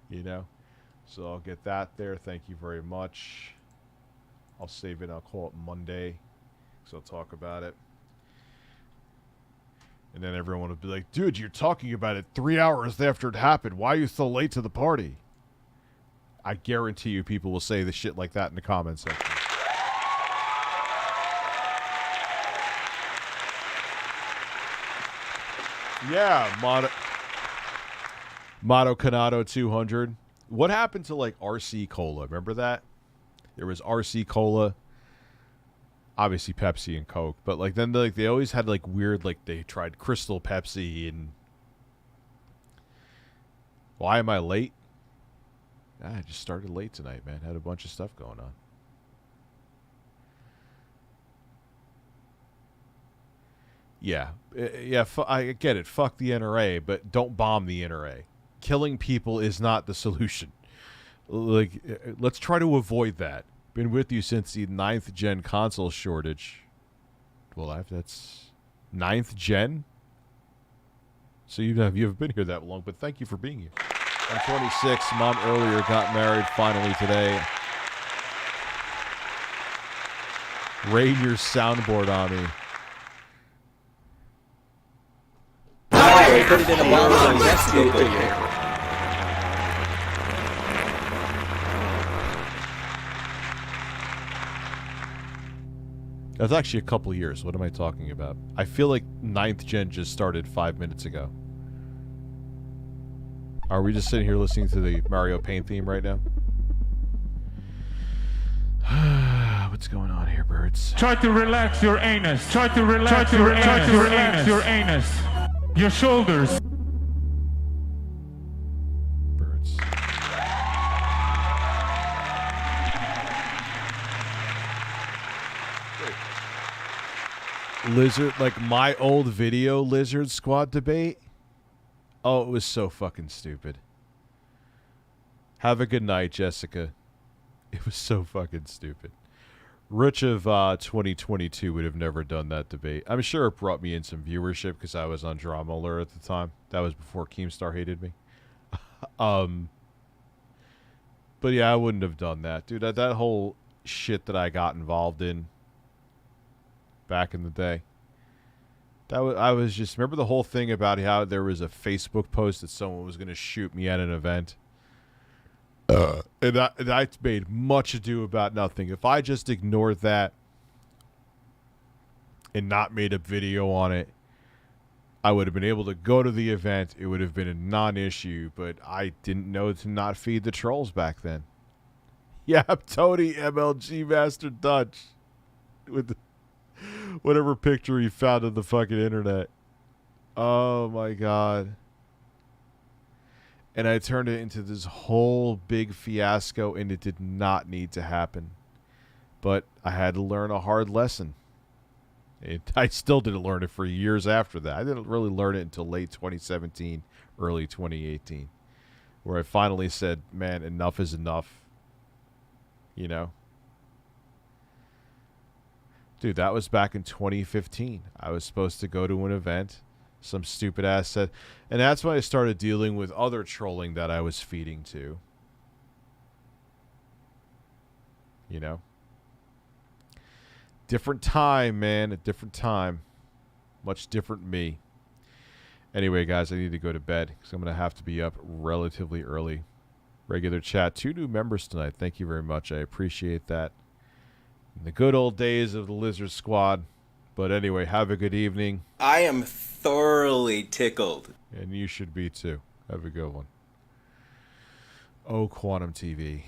You know? So I'll get that there. Thank you very much. I'll save it. I'll call it Monday. So I'll talk about it. And then everyone will be like, dude, you're talking about it 3 hours after it happened. Why are you so late to the party? I guarantee you people will say the shit like that in the comments section. Yeah, Moto Canado 200. What happened to, like, RC Cola? Remember that? There was RC Cola. Obviously Pepsi and Coke. But, like, then they always had, like, weird, like, they tried Crystal Pepsi and... Why am I late? I just started late tonight, man. Had a bunch of stuff going on. Yeah. Yeah, I get it. Fuck the NRA, but don't bomb the NRA. Killing people is not the solution. Like, let's try to avoid that. Been with you since the 9th gen console shortage. Well, that's 9th gen? So you haven't been here that long, but thank you for being here. I'm 26. Mom earlier got married finally today. Raid your soundboard on me. Put it in a bottle and rescue it. That's actually a couple years. What am I talking about? I feel like 9th gen just started 5 minutes ago. Are we just sitting here listening to the Mario Payne theme right now? What's going on here, birds? Try to relax your anus. Try to relax your anus. Your shoulders. Birds. Lizard, like my old video Lizard Squad debate. Oh, it was so fucking stupid. Have a good night, Jessica. It was so fucking stupid. Rich of 2022 would have never done that debate. I'm sure it brought me in some viewership because I was on Drama Alert at the time. That was before Keemstar hated me. But yeah, I wouldn't have done that. Dude, that whole shit that I got involved in back in the day. I was just... Remember the whole thing about how there was a Facebook post that someone was going to shoot me at an event? And I made much ado about nothing. If I just ignored that and not made a video on it, I would have been able to go to the event. It would have been a non-issue, but I didn't know to not feed the trolls back then. Yep, Tony MLG Master Dutch. With the, whatever picture he found on the fucking internet. Oh my god. And I turned it into this whole big fiasco, and it did not need to happen. But I had to learn a hard lesson. I still didn't learn it for years after that. I didn't really learn it until late 2017, early 2018, where I finally said, man, enough is enough. You know? Dude, that was back in 2015. I was supposed to go to an event. Some stupid ass said. And that's when I started dealing with other trolling that I was feeding to. You know? Different time, man. A different time. Much different me. Anyway, guys, I need to go to bed because I'm going to have to be up relatively early. Regular chat. 2 new members tonight. Thank you very much. I appreciate that. In the good old days of the Lizard Squad. But anyway, have a good evening. I am thoroughly tickled. And you should be too. Have a good one. Oh, Quantum TV.